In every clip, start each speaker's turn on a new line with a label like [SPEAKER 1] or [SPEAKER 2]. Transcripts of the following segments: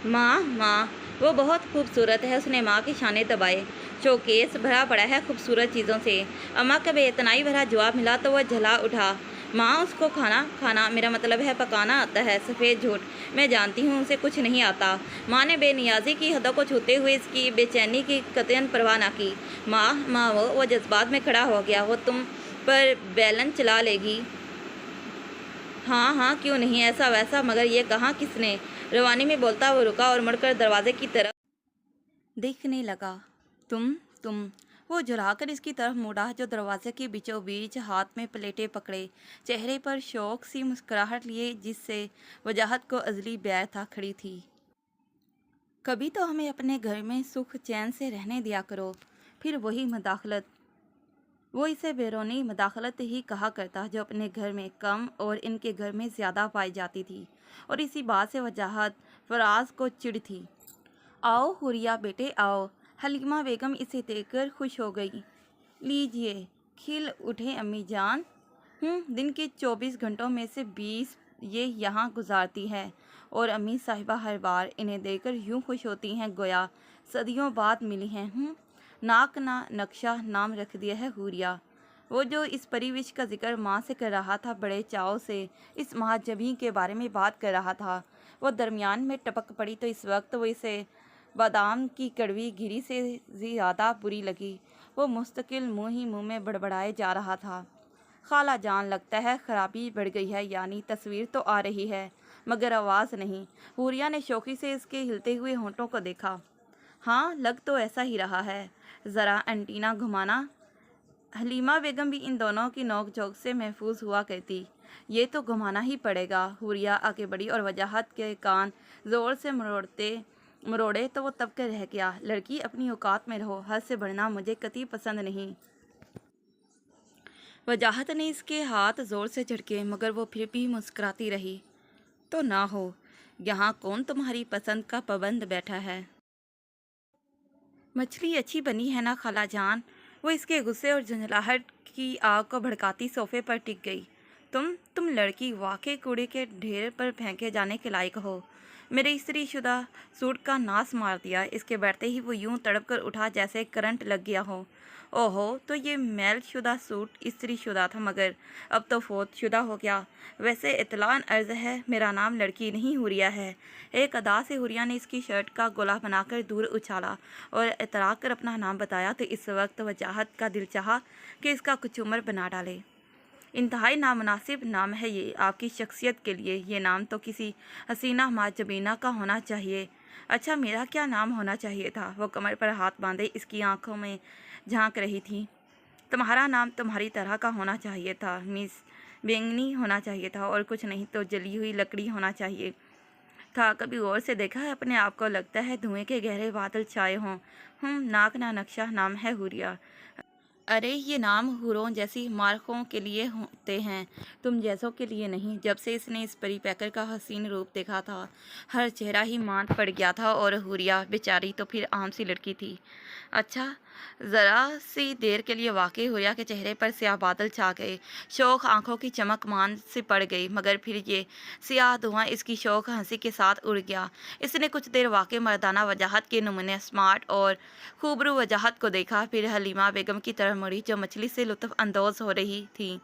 [SPEAKER 1] माँ माँ, वो बहुत खूबसूरत है। उसने माँ के शाने दबाए। शोकेस भरा पड़ा है खूबसूरत चीज़ों से। अम्मा का बेइतनाई भरा जवाब मिला तो वह झला उठा। माँ, उसको खाना खाना मेरा मतलब है पकाना आता है। सफ़ेद झूठ। मैं जानती हूँ उसे कुछ नहीं आता। माँ ने बेनियाजी की हदों को छूते हुए इसकी बेचैनी की कतई परवाह न की। माँ माँ, वो जज्बात में खड़ा हो गया। वो तुम पर बेलन चला लेगी। हाँ हाँ, क्यों नहीं, ऐसा वैसा, मगर ये कहाँ किसने। रवानी में बोलता वो रुका और मुड़कर दरवाजे की तरफ देखने लगा। तुम वो झुलाकर इसकी तरफ मुड़ा, जो दरवाजे के बीचों बीच हाथ में प्लेटें पकड़े, चेहरे पर शौक सी मुस्कुराहट लिए जिससे वजाहत को अजली बैर था खड़ी थी। कभी तो हमें अपने घर में सुख चैन से रहने दिया करो। फिर वही मदाखलत। वो इसे बैरूनी मदाखलत ही कहा करता, जो अपने घर में कम और इनके घर में ज़्यादा पाई जाती थी, और इसी बात से वजाहत फराज को चिढ़ थी। आओ हुरिया बेटे आओ। हलीमा बेगम इसे देखकर खुश हो गई। लीजिए, खिल उठे अम्मी जान। दिन के 24 घंटों में से 20 ये यहाँ गुजारती है, और अम्मी साहिबा हर बार इन्हें देखकर यूँ खुश होती हैं गोया सदियों बाद मिली हैं। नाक ना नक्शा नाम रख दिया है हुरिया। वो जो इस परिविश का जिक्र माँ से कर रहा था, बड़े चाव से इस महाजबी के बारे में बात कर रहा था। वो दरमियान में टपक पड़ी तो इस वक्त वो इसे बादाम की कड़वी घिरी से ज़्यादा बुरी लगी। वो मुस्तकिल मुँह ही मुँह में बड़बड़ाए जा रहा था। खाला जान, लगता है खराबी बढ़ गई है, यानी तस्वीर तो आ रही है मगर आवाज़ नहीं। हुरिया ने शौकी से इसके हिलते हुए होंठों को देखा। हाँ, लग तो ऐसा ही रहा है। ज़रा एंटीना घुमाना। हलीमा बेगम भी इन दोनों की नोक-झोंक से महफूज हुआ करती। ये तो घुमाना ही पड़ेगा। हुरिया आगे बढ़ी और वजाहत के कान ज़ोर से मरोड़े तो वो तब के रह गया। लड़की, अपनी औकात में रहो, हद से बढ़ना मुझे कतई पसंद नहीं। वजाहत ने इसके हाथ ज़ोर से झटके, मगर वो फिर भी मुस्कुराती रही। तो ना हो, यहाँ कौन तुम्हारी पसंद का पाबंद बैठा है। मछली अच्छी बनी है ना खाला जान। वो इसके गुस्से और झंझलाहट की आग को भड़काती सोफे पर टिक गई। तुम लड़की वाकई कूड़े के ढेर पर फेंके जाने के लायक हो। मेरे इस्त्री शुदा सूट का नाश मार दिया। इसके बैठते ही वो यूं तड़प कर उठा जैसे करंट लग गया हो। ओहो, तो ये मैल शुदा सूट इस्त्री शुदा था, मगर अब तो फोत शुदा हो गया। वैसे इतलान अर्ज़ है, मेरा नाम लड़की नहीं हुरिया है। एक अदा से हुरिया ने इसकी शर्ट का गोला बनाकर दूर उछाला और इतराक कर अपना नाम बताया तो इस वक्त वजाहत का दिल चाहा कि इसका कुचूमर बना डाले। इंतहाई नामुनासिब नाम है ये आपकी शख्सियत के लिए। ये नाम तो किसी हसीना माजबीना का होना चाहिए। अच्छा, मेरा क्या नाम होना चाहिए था। वो कमर पर हाथ बांधे इसकी आंखों में झांक रही थी। तुम्हारा नाम तुम्हारी तरह का होना चाहिए था, मिस बेंगनी होना चाहिए था, और कुछ नहीं तो जली हुई लकड़ी होना चाहिए था। कभी गौर से देखा है अपने आप को, लगता है धुएं के गहरे बादल छाए हों। नाक ना नक्शा नाम है हुरिया। अरे, ये नाम हुरों जैसी मार्कों के लिए होते हैं, तुम जैसों के लिए नहीं। जब से इसने इस परी पैकर का हसीन रूप देखा था, हर चेहरा ही मांद पड़ गया था, और हुरिया बेचारी तो फिर आम सी लड़की थी। अच्छा, ज़रा सी देर के लिए वाकई हुरिया के चेहरे पर स्याह बादल छा गए। शौक आंखों की चमक मान से पड़ गई, मगर फिर ये स्याह धुआं इसकी शौक हंसी के साथ उड़ गया। इसने कुछ देर वाकई मर्दाना वजाहत के नमूने स्मार्ट और खूबरू वजाहत को देखा, फिर हलीमा बेगम की तरफ मुड़ी, जो मछली से लुत्फ़ अंदोज़ हो रही थी।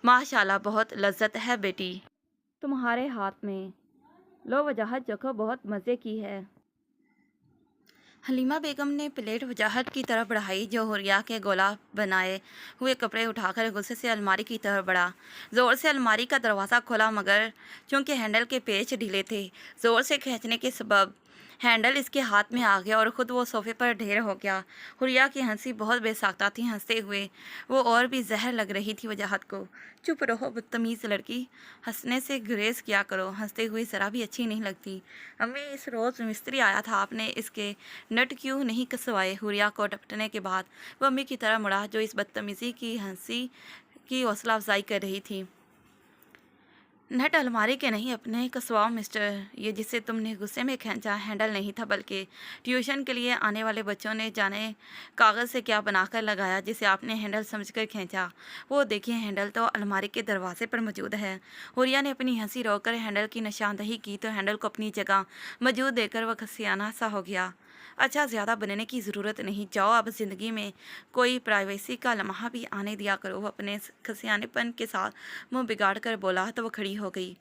[SPEAKER 1] माशाल्लाह, बहुत लज्जत है बेटी तुम्हारे हाथ में। लो वजाहत चखो, बहुत मज़े की है। हलीमा बेगम ने प्लेट वजाहत की तरफ बढ़ाई, जो हुरिया के गोला बनाए हुए कपड़े उठाकर गुस्से से अलमारी की तरफ बढ़ा। ज़ोर से अलमारी का दरवाज़ा खोला, मगर चूंकि हैंडल के पेच ढीले थे, ज़ोर से खींचने के सबब हैंडल इसके हाथ में आ गया और ख़ुद वो सोफे पर ढेर हो गया। हुरिया की हंसी बहुत बेसाख्ता थी। हंसते हुए वो और भी जहर लग रही थी वजाहत को। चुप रहो बदतमीज़ लड़की, हंसने से गुरेज किया करो। हंसते हुए ज़रा भी अच्छी नहीं लगती। अम्मी, इस रोज़ मिस्त्री आया था, आपने इसके नट क्यों नहीं कसवाए। हुरिया को टपटने के बाद वह अम्मी की तरह मुड़ा, जो इस बदतमीज़ी की हंसी की हौसला अफजाई कर रही थी। नट अलमारी के नहीं अपने कसवाओ मिस्टर। ये जिसे तुमने गुस्से में खींचा हैंडल नहीं था, बल्कि ट्यूशन के लिए आने वाले बच्चों ने जाने कागज़ से क्या बनाकर लगाया जिसे आपने हैंडल समझकर खींचा। वो देखिए, हैंडल तो अलमारी के दरवाजे पर मौजूद है। हुरिया ने अपनी हंसी रोककर हैंडल की निशानदही की तो हैंडल को अपनी जगह मौजूद देखकर वह खसियाना सा हो गया। अच्छा, ज़्यादा बनने की ज़रूरत नहीं, जाओ अब ज़िंदगी में कोई प्राइवेसी का लम्हा भी आने दिया करो। वो अपने खसियानेपन के साथ मुंह बिगाड़ कर बोला तो वह खड़ी हो गई।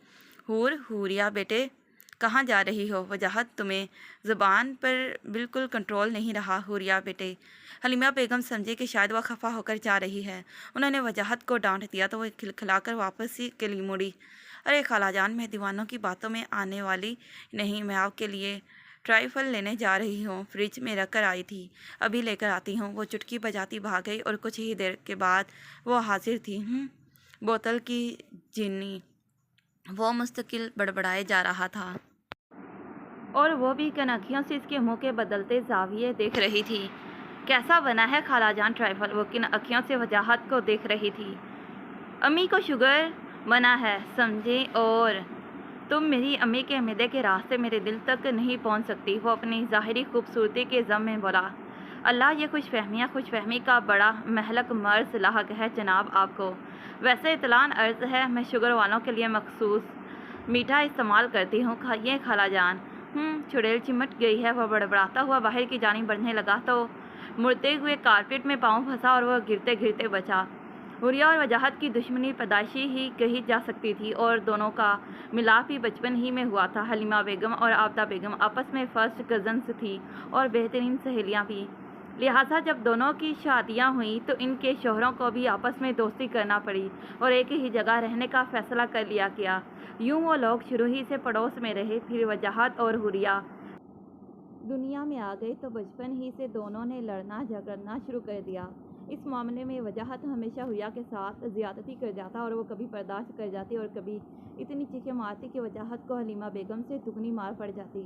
[SPEAKER 1] हुरिया बेटे, कहाँ जा रही हो? वजाहत, तुम्हें ज़ुबान पर बिल्कुल कंट्रोल नहीं रहा। हुरिया बेटे, हलीमा बेगम समझे कि शायद वह खफा होकर जा रही है। उन्होंने वजाहत को डांट दिया तो वह खिलखिलाकर वापस ही के लिए मुड़ी। अरे खालाजान, मैं दीवानों की बातों में आने वाली नहीं। मैं आपके लिए ट्राइफल लेने जा रही हूँ, फ्रिज में रख कर आई थी, अभी लेकर आती हूँ। वो चुटकी बजाती भाग गई और कुछ ही देर के बाद वो हाजिर थी। बोतल की चीनी। वो मुस्तकिल बड़बड़ाए जा रहा था और वो भी कनखियों से इसके मुंह के बदलते जाविये देख रही थी। कैसा बना है खालाजान ट्राइफल? वो किन अखियों से वजाहत को देख रही थी। अम्मी को शुगर बना है, समझे, और तुम मेरी अम्मी के मैदे के रास्ते मेरे दिल तक नहीं पहुंच सकती। वो अपनी ज़ाहिरी खूबसूरती के ज़म में बोला। अल्लाह, ये खुशफहमी का बड़ा महलक मर्ज लाहक है जनाब आपको। वैसे इतलान अर्ज़ है, मैं शुगर वालों के लिए मखसूस मीठा इस्तेमाल करती हूँ। खाइए खालाजान। चुड़ैल चिमट गई है। वह बड़बड़ाता हुआ बाहर की जानिब बढ़ने लगा तो मुड़ते हुए कारपेट में पाँव फंसा और वह गिरते गिरते बचा। हुरिया और वजाहत की दुश्मनी पैदाइशी ही कही जा सकती थी और दोनों का मिलाप ही बचपन ही में हुआ था। हलीमा बेगम और आबदा बेगम आपस में फर्स्ट कज़न्स थी और बेहतरीन सहेलियां भी। लिहाजा जब दोनों की शादियां हुई तो इनके शोहरों को भी आपस में दोस्ती करना पड़ी और एक ही जगह रहने का फैसला कर लिया गया। यूं वो लोग शुरू ही से पड़ोस में रहे। फिर वजाहत और हुरिया दुनिया में आ गई तो बचपन ही से दोनों ने लड़ना झगड़ना शुरू कर दिया। इस मामले में वजाहत हमेशा हुरिया के साथ ज़्यादती कर जाता और वो कभी बर्दाश्त कर जाती और कभी इतनी चीखें मारती कि वजाहत को हलीमा बेगम से दुगनी मार पड़ जाती।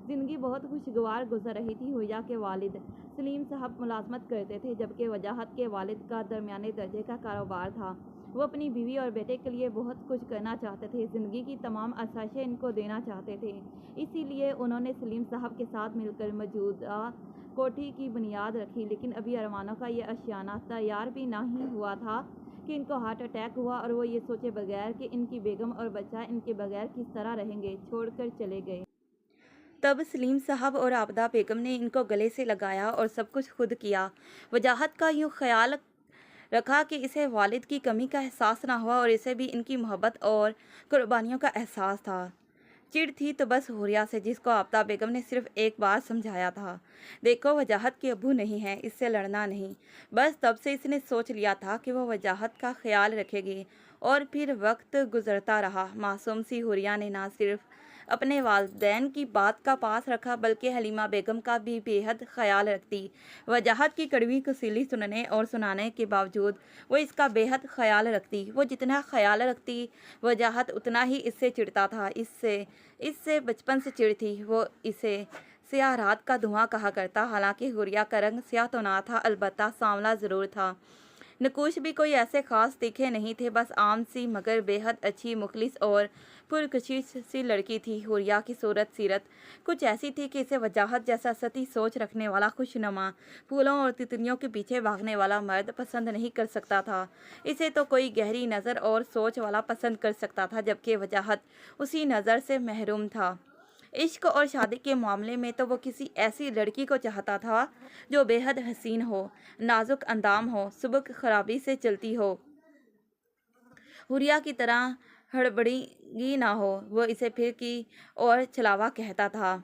[SPEAKER 1] ज़िंदगी बहुत खुशगवार गुजर रही थी। हुरिया के वालिद सलीम साहब मुलाजमत करते थे, जबकि वजाहत के वालिद का दरमियाने दर्जे का कारोबार था। वो अपनी बीवी और बेटे के लिए बहुत कुछ करना चाहते थे, ज़िंदगी की तमाम आसाइशें इनको देना चाहते थे। इसीलिए उन्होंने सलीम साहब के साथ मिलकर मौजूदा कोठी की बुनियाद रखी। लेकिन अभी अरमानों का ये आशियाना तैयार भी नहीं हुआ था कि इनको हार्ट अटैक हुआ और वो ये सोचे बगैर कि इनकी बेगम और बच्चा इनके बगैर किस तरह रहेंगे, छोड़कर चले गए। तब सलीम साहब और आबदा बेगम ने इनको गले से लगाया और सब कुछ खुद किया। वजाहत का यूँ ख्याल रखा कि इसे वालिद की कमी का एहसास ना हुआ और इसे भी इनकी मोहब्बत और कुर्बानियों का एहसास था। चिढ़ थी तो बस हुरिया से, जिसको आबदा बेगम ने सिर्फ एक बार समझाया था। देखो, वजाहत के अबू नहीं है, इससे लड़ना नहीं। बस तब से इसने सोच लिया था कि वो वजाहत का ख्याल रखेगी और फिर वक्त गुजरता रहा। मासूम सी हुरिया ने ना सिर्फ अपने वालिदैन की बात का पास रखा बल्कि हलीमा बेगम का भी बेहद ख्याल रखती। वजाहत की कड़वी कसीली सुनने और सुनाने के बावजूद वो इसका बेहद ख्याल रखती। वो जितना ख्याल रखती वजाहत उतना ही इससे चिढ़ता था। इससे बचपन से चिढ़ थी। वो इसे स्याह रात का धुआं कहा करता। हालांकि हुरिया का रंग स्याह तो ना था, अलबत्ता सांवला ज़रूर था। नकूश भी कोई ऐसे खास तीखे नहीं थे, बस आम सी मगर बेहद अच्छी, मुखलिस और पुरकशिश सी लड़की थी। हुरिया की सूरत सीरत कुछ ऐसी थी कि इसे वजाहत जैसा सती सोच रखने वाला, खुशनुमा, फूलों और तितलियों के पीछे भागने वाला मर्द पसंद नहीं कर सकता था। इसे तो कोई गहरी नज़र और सोच वाला पसंद कर सकता था, जबकि वजाहत उसी नज़र से महरूम था। इश्क और शादी के मामले में तो वो किसी ऐसी लड़की को चाहता था जो बेहद हसीन हो, नाजुक अंदाम हो, सुबक खराबी से चलती हो, हुरिया की तरह हड़बड़ी ना हो। वो इसे फिर की और छलावा कहता था।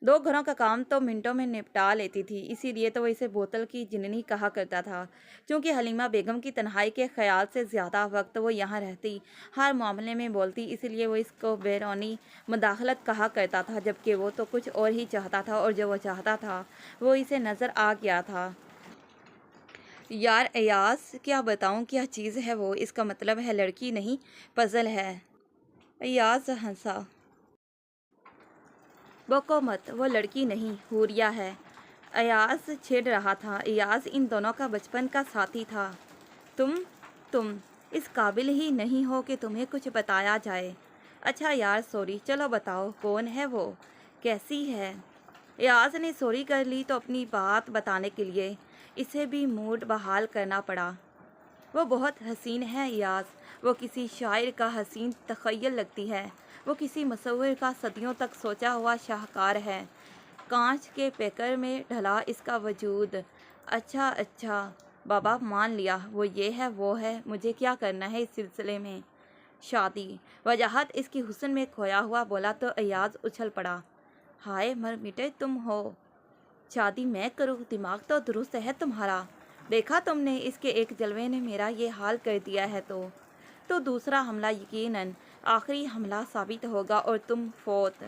[SPEAKER 1] 2 घरों का काम तो मिनटों में निपटा लेती थी, इसीलिए तो वो इसे बोतल की जिननी कहा करता था। क्योंकि हलीमा बेगम की तन्हाई के ख्याल से ज़्यादा वक्त वो यहाँ रहती, हर मामले में बोलती, इसीलिए वो इसको बैरूनी मुदाखलत कहा करता था, जबकि वो तो कुछ और ही चाहता था और जो वो चाहता था वो इसे नज़र आ गया था। यार अयास, क्या बताऊँ क्या चीज़ है वो? इसका मतलब है लड़की नहीं, पज़ल है। अयास हंसा। बको मत, वो लड़की नहीं, हुरिया है। अयास छेड़ रहा था। अयास इन दोनों का बचपन का साथी था। तुम इस काबिल ही नहीं हो कि तुम्हें कुछ बताया जाए। अच्छा यार सॉरी, चलो बताओ कौन है वो, कैसी है। याज ने सॉरी कर ली तो अपनी बात बताने के लिए इसे भी मूड बहाल करना पड़ा। वो बहुत हसीन है याज, वो किसी शायर का हसीन तख़य्युल लगती है, वो किसी मुसव्विर का सदियों तक सोचा हुआ शाहकार है। कांच के पैकर में ढला इसका वजूद। अच्छा अच्छा बाबा, मान लिया वो ये है वो है, मुझे क्या करना है इस सिलसिले में। शादी, वजाहत इसकी हुस्न में खोया हुआ बोला तो अयाज उछल पड़ा। हाय मर मिटे तुम हो, शादी मैं करूँ, दिमाग तो दुरुस्त है तुम्हारा। देखा तुमने, इसके एक जलवे ने मेरा ये हाल कर दिया है तो दूसरा हमला यकीनन आखिरी हमला साबित होगा और तुम फौत।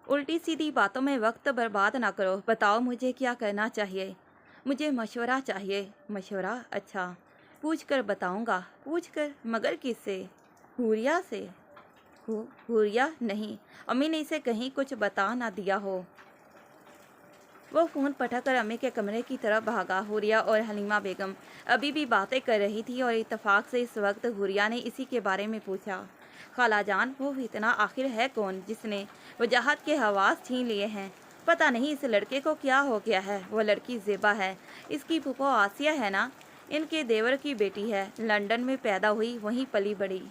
[SPEAKER 1] उल्टी सीधी बातों में वक्त बर्बाद ना करो, बताओ मुझे क्या करना चाहिए। मुझे मशवरा चाहिए। मशवरा? अच्छा, पूछ कर बताऊँगा। पूछ कर? मगर किससे? हुरिया से? हुरिया नहीं, अम्मी ने इसे कहीं कुछ बता ना दिया हो। वो फ़ोन पटक कर अम्मी के कमरे की तरफ भागा। हुरिया और हलीमा बेगम अभी भी बातें कर रही थी और इत्तफाक से इस वक्त हुरिया ने इसी के बारे में पूछा। खाला जान, वो इतना आखिर है कौन जिसने वजाहत के हवास छीन लिए हैं? पता नहीं इस लड़के को क्या हो गया है। वो लड़की ज़ेबा है, इसकी फूफो आसिया है ना, इनके देवर की बेटी है, लंदन में पैदा हुई, वहीं पली बड़ी।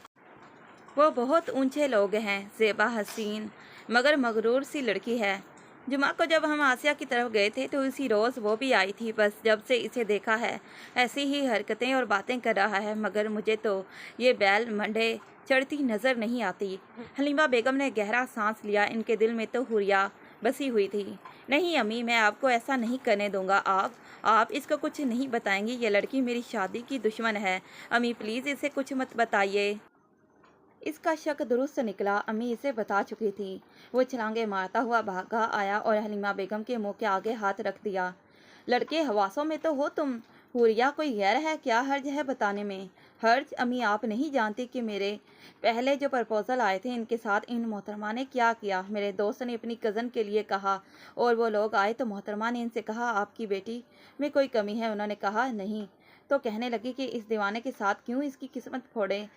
[SPEAKER 1] वो बहुत ऊंचे लोग हैं। ज़ेबा हसीन मगर मगरूर सी लड़की है। जुमा को जब हम आसिया की तरफ गए थे तो इसी रोज़ वो भी आई थी। बस जब से इसे देखा है ऐसी ही हरकतें और बातें कर रहा है, मगर मुझे तो ये बैल मंडे चढ़ती नज़र नहीं आती। हलीमा बेगम ने गहरा सांस लिया। इनके दिल में तो हुरिया बसी हुई थी। नहीं अम्मी, मैं आपको ऐसा नहीं करने दूंगा। आप इसको कुछ नहीं बताएंगी। ये लड़की मेरी शादी की दुश्मन है। अम्मी प्लीज़ इसे कुछ मत बताइए। इसका शक दुरुस्त निकला। अम्मी इसे बता चुकी थी। वो छलांगे मारता हुआ भागा आया और हलीमा बेगम के मुंह के आगे हाथ रख दिया। लड़के हवासों में तो हो तुम। हुरिया कोई गैर है, क्या हर्ज है बताने में? हर्ज? अम्मी आप नहीं जानती कि मेरे पहले जो प्रपोजल आए थे इनके साथ इन मोहतरमा ने क्या किया। मेरे दोस्त ने अपनी कज़न के लिए कहा और वो लोग आए तो मोहतरमा ने इनसे कहा आपकी बेटी में कोई कमी है। उन्होंने कहा नहीं, तो कहने लगी कि इस दीवाने के साथ क्यों इसकी किस्मत फोड़े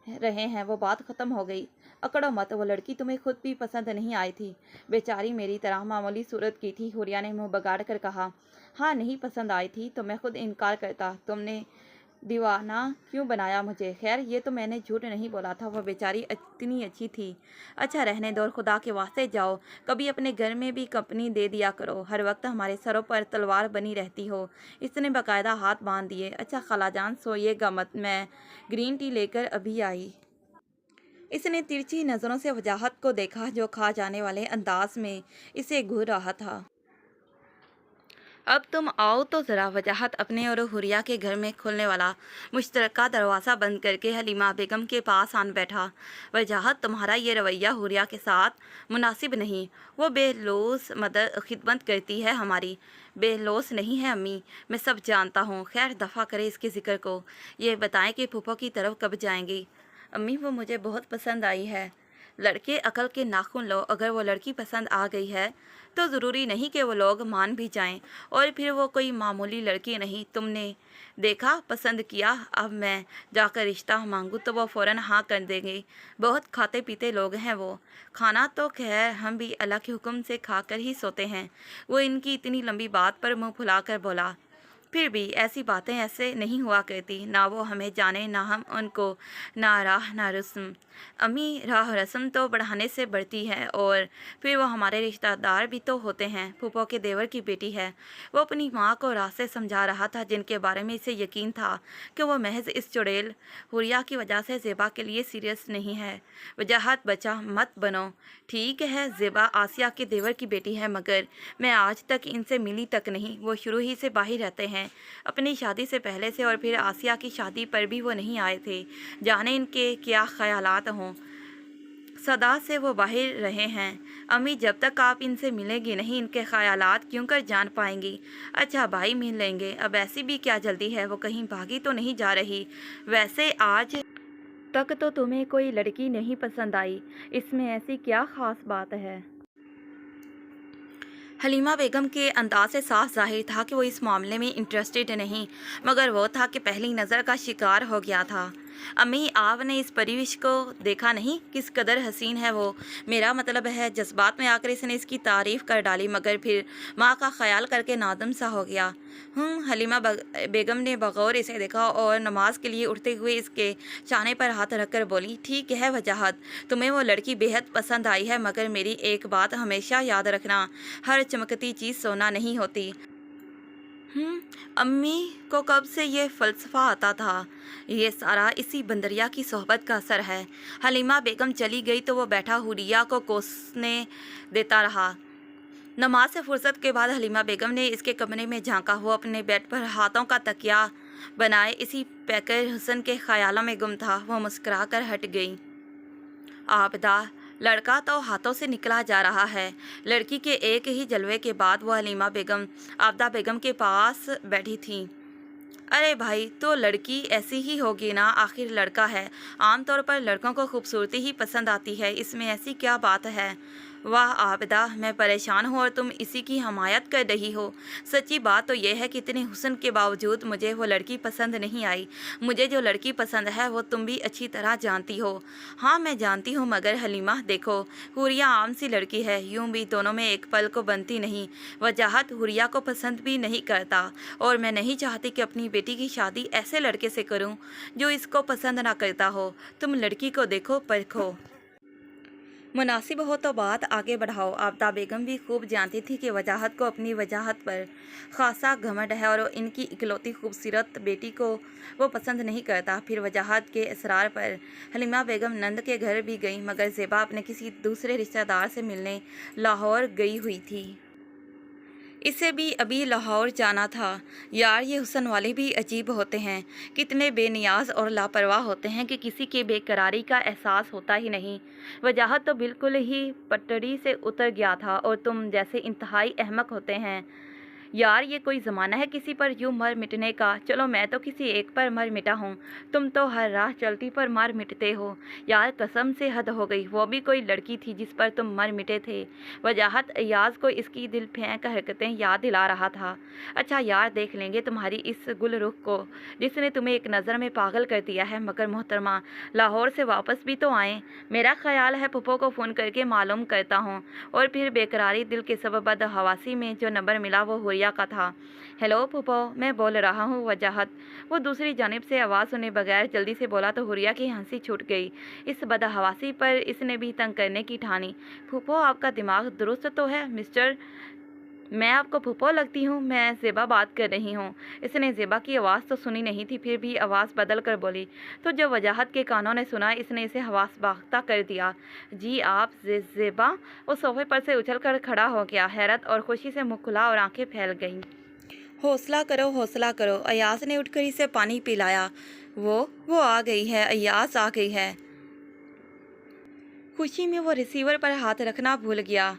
[SPEAKER 1] रहे हैं। वो बात ख़त्म हो गई। अकड़ो मत, वो लड़की तुम्हें खुद भी पसंद नहीं आई थी। बेचारी मेरी तरह मामूली सूरत की थी। हुरिया ने मुंह बगाड़ कर कहा। हाँ, नहीं पसंद आई थी तो मैं खुद इनकार करता। तुमने दीवाना क्यों बनाया मुझे? खैर ये तो मैंने झूठ नहीं बोला था, वो बेचारी इतनी अच्छी थी। अच्छा रहने दो, खुदा के वास्ते जाओ, कभी अपने घर में भी कंपनी दे दिया करो, हर वक्त हमारे सरों पर तलवार बनी रहती हो। इसने बाकायदा हाथ बांध दिए। अच्छा खालाजान सोइएगा मत, मैं ग्रीन टी लेकर अभी आई। इसने तिरछी नज़रों से वजाहत को देखा जो खा जाने वाले अंदाज में इसे घूर रहा था। अब तुम आओ तो ज़रा। वजाहत अपने और हुरिया के घर में खुलने वाला मुश्तरका दरवाज़ा बंद करके हलीमा बेगम के पास आन बैठा। वजाहत, तुम्हारा ये रवैया हुरिया के साथ मुनासिब नहीं। वो बेलौस मदद खिदमत करती है हमारी। बेलौस नहीं है अम्मी, मैं सब जानता हूँ। खैर दफ़ा करे इसके ज़िक्र को। ये बताएं कि फूफो की तरफ कब जाएंगी। अम्मी वो मुझे बहुत पसंद आई है। लड़के अकल के नाखून लो, अगर वो लड़की पसंद आ गई है तो ज़रूरी नहीं कि वो लोग मान भी जाएं, और फिर वो कोई मामूली लड़की नहीं। तुमने देखा, पसंद किया, अब मैं जाकर रिश्ता मांगूँ तो वो फ़ौरन हाँ कर देंगे। बहुत खाते पीते लोग हैं वो। खाना तो खैर हम भी अल्लाह के हुक्म से खा कर ही सोते हैं। वो इनकी इतनी लंबी बात पर मुँह फुला कर बोला। फिर भी ऐसी बातें ऐसे नहीं हुआ करती। ना वो हमें जाने ना हम उनको, ना राह ना रस्म। अम्मी राह रस्म तो बढ़ाने से बढ़ती है, और फिर वो हमारे रिश्तेदार भी तो होते हैं। फूफो के देवर की बेटी है। वो अपनी माँ को रास्ते समझा रहा था जिनके बारे में इसे यकीन था कि वो महज इस चुड़ैल हुरिया की वजह से ज़ेबा के लिए सीरियस नहीं है। वजाहत बचा मत बनो। ठीक है ज़ेबा आसिया के देवर की बेटी है, मगर मैं आज तक इनसे मिली तक नहीं। वो शुरू ही से बाहर रहते हैं, अपनी शादी से पहले से, और फिर आसिया की शादी पर भी वो नहीं आए थे। जाने इनके क्या ख्यालात हों, सदा से वो बाहर रहे हैं। अम्मी जब तक आप इनसे मिलेंगी नहीं इनके ख्यालात क्यों कर जान पाएंगी। अच्छा भाई मिल लेंगे, अब ऐसी भी क्या जल्दी है, वो कहीं भागी तो नहीं जा रही। वैसे आज तक तो तुम्हें कोई लड़की नहीं पसंद आई, इसमें ऐसी क्या ख़ास बात है? हलीमा बेगम के अंदाज से साफ जाहिर था कि वो इस मामले में इंटरेस्टेड नहीं, मगर वो था कि पहली नज़र का शिकार हो गया था। अम्मी, आपने इस परिवेश को देखा नहीं, किस कदर हसीन है वो। मेरा मतलब है, जज्बात में आकर इसने इसकी तारीफ कर डाली, मगर फिर माँ का ख्याल करके नादम सा हो गया। हलीमा बेगम ने बगौर इसे देखा और नमाज के लिए उठते हुए इसके चाने पर हाथ रखकर बोली, ठीक है वजाहत, तुम्हें वो लड़की बेहद पसंद आई है, मगर मेरी एक बात हमेशा याद रखना, हर चमकती चीज़ सोना नहीं होती। अम्मी को कब से ये फ़लसफ़ा आता था? ये सारा इसी बंदरिया की सोहबत का असर है। हलीमा बेगम चली गई तो वो बैठा हुरिया को कोसने देता रहा। नमाज से फुर्सत के बाद हलीमा बेगम ने इसके कमरे में झांका। वो अपने बेड पर हाथों का तकिया बनाए इसी पैकर हुस्न के ख्यालों में गुम था। वो मुस्कुरा कर हट गई। आबदा, लड़का तो हाथों से निकला जा रहा है। लड़की के एक ही जलवे के बाद वो हलीमा बेगम आबदा बेगम के पास बैठी थी। अरे भाई, तो लड़की ऐसी ही होगी ना, आखिर लड़का है। आमतौर पर लड़कों को खूबसूरती ही पसंद आती है, इसमें ऐसी क्या बात है। वाह आबदा, मैं परेशान हूँ और तुम इसी की हमायत कर रही हो। सच्ची बात तो यह है कि इतने हुस्न के बावजूद मुझे वो लड़की पसंद नहीं आई। मुझे जो लड़की पसंद है वो तुम भी अच्छी तरह जानती हो। हाँ, मैं जानती हूँ, मगर हलीमा देखो, हुरिया आम सी लड़की है, यूँ भी दोनों में एक पल को बनती नहीं। वजाहत हुरिया को पसंद भी नहीं करता, और मैं नहीं चाहती कि अपनी बेटी की शादी ऐसे लड़के से करूँ जो इसको पसंद ना करता हो। तुम लड़की को देखो, परखो, मुनासिब हो तो बात आगे बढ़ाओ। आबदा बेगम भी खूब जानती थी कि वजाहत को अपनी वजाहत पर खासा घमंड है और इनकी इकलौती खूबसूरत बेटी को वो पसंद नहीं करता। फिर वजाहत के इसरार पर हलीमा बेगम नंद के घर भी गई, मगर ज़ेबा अपने किसी दूसरे रिश्तेदार से मिलने लाहौर गई हुई थी। इसे भी अभी लाहौर जाना था। यार, ये हुस्न वाले भी अजीब होते हैं, कितने बेनियाज और लापरवाह होते हैं कि किसी के बेकरारी का एहसास होता ही नहीं। वजाहत तो बिल्कुल ही पटड़ी से उतर गया था, और तुम जैसे इंतहाई अहमक होते हैं। यार, ये कोई ज़माना है किसी पर यूँ मर मिटने का। चलो, मैं तो किसी एक पर मर मिटा हूँ, तुम तो हर राह चलती पर मर मिटते हो। यार, कसम से हद हो गई, वो भी कोई लड़की थी जिस पर तुम मर मिटे थे। वजाहत अय्याज को इसकी दिल फेंक हरकतें याद दिला रहा था। अच्छा यार, देख लेंगे तुम्हारी इस गुल रुख को, जिसने तुम्हें एक नज़र में पागल कर दिया है। मगर मोहतरमा, लाहौर से वापस भी तो आएँ। मेरा ख्याल है पुप्पो को फ़ोन करके मालूम करता हूँ। और फिर बेकरारी दिल के सबब बदहवासी में जो नंबर मिला वो हुरिया का था। हेलो पुप्पो, मैं बोल रहा हूँ वजाहत। वो दूसरी जानिब से आवाज़ सुने बगैर जल्दी से बोला तो हुरिया की हंसी छूट गई। इस बदहवासी पर इसने भी तंग करने की ठानी। फूफो, आपका दिमाग दुरुस्त तो है मिस्टर? मैं आपको फूफो लगती हूँ? मैं ज़ेबा बात कर रही हूँ। इसने ज़ेबा की आवाज़ तो सुनी नहीं थी, फिर भी आवाज़ बदल कर बोली। तो जब वजाहत के कानों ने सुना, इसने इसे हवास बाख्ता कर दिया। जी आप ज़ेबा? वो सोफे पर से उछल कर खड़ा हो गया। हैरत और खुशी से मुँह खुला और आंखें फैल गईं। हौसला करो, हौसला करो। अय्याज़ ने उठकर इसे पानी पिलाया। वो आ गई है, अय्याज़ आ गई है। खुशी में वो रिसीवर पर हाथ रखना भूल गया।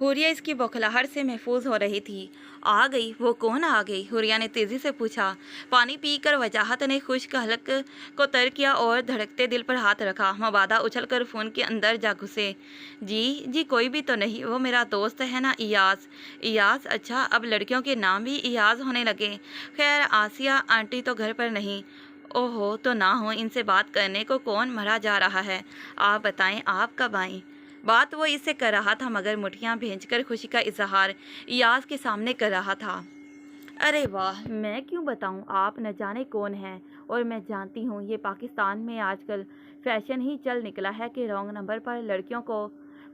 [SPEAKER 1] हुरिया इसकी बौखलाहट से महफूज हो रही थी। आ गई? वो कौन आ गई? हुरिया ने तेज़ी से पूछा। पानी पीकर वजाहत ने खुश्क हलक को तर किया और धड़कते दिल पर हाथ रखा। मबादा उछलकर फ़ोन के अंदर जा घुसे। जी कोई भी तो नहीं, वो मेरा दोस्त है ना, इयाज़। इयाज़? अच्छा, अब लड़कियों के नाम भी इयाज़ होने लगे। खैर, आसिया आंटी तो घर पर नहीं। ओहो, तो ना हो, इनसे बात करने को कौन मरा जा रहा है। आप बताएं, आप कब आएँ? बात वो इससे कर रहा था, मगर मुठियाँ भेजकर खुशी का इजहार इयाज़ के सामने कर रहा था। अरे वाह, मैं क्यों बताऊं, आप न जाने कौन हैं। और मैं जानती हूँ ये पाकिस्तान में आजकल फैशन ही चल निकला है कि रॉन्ग नंबर पर लड़कियों को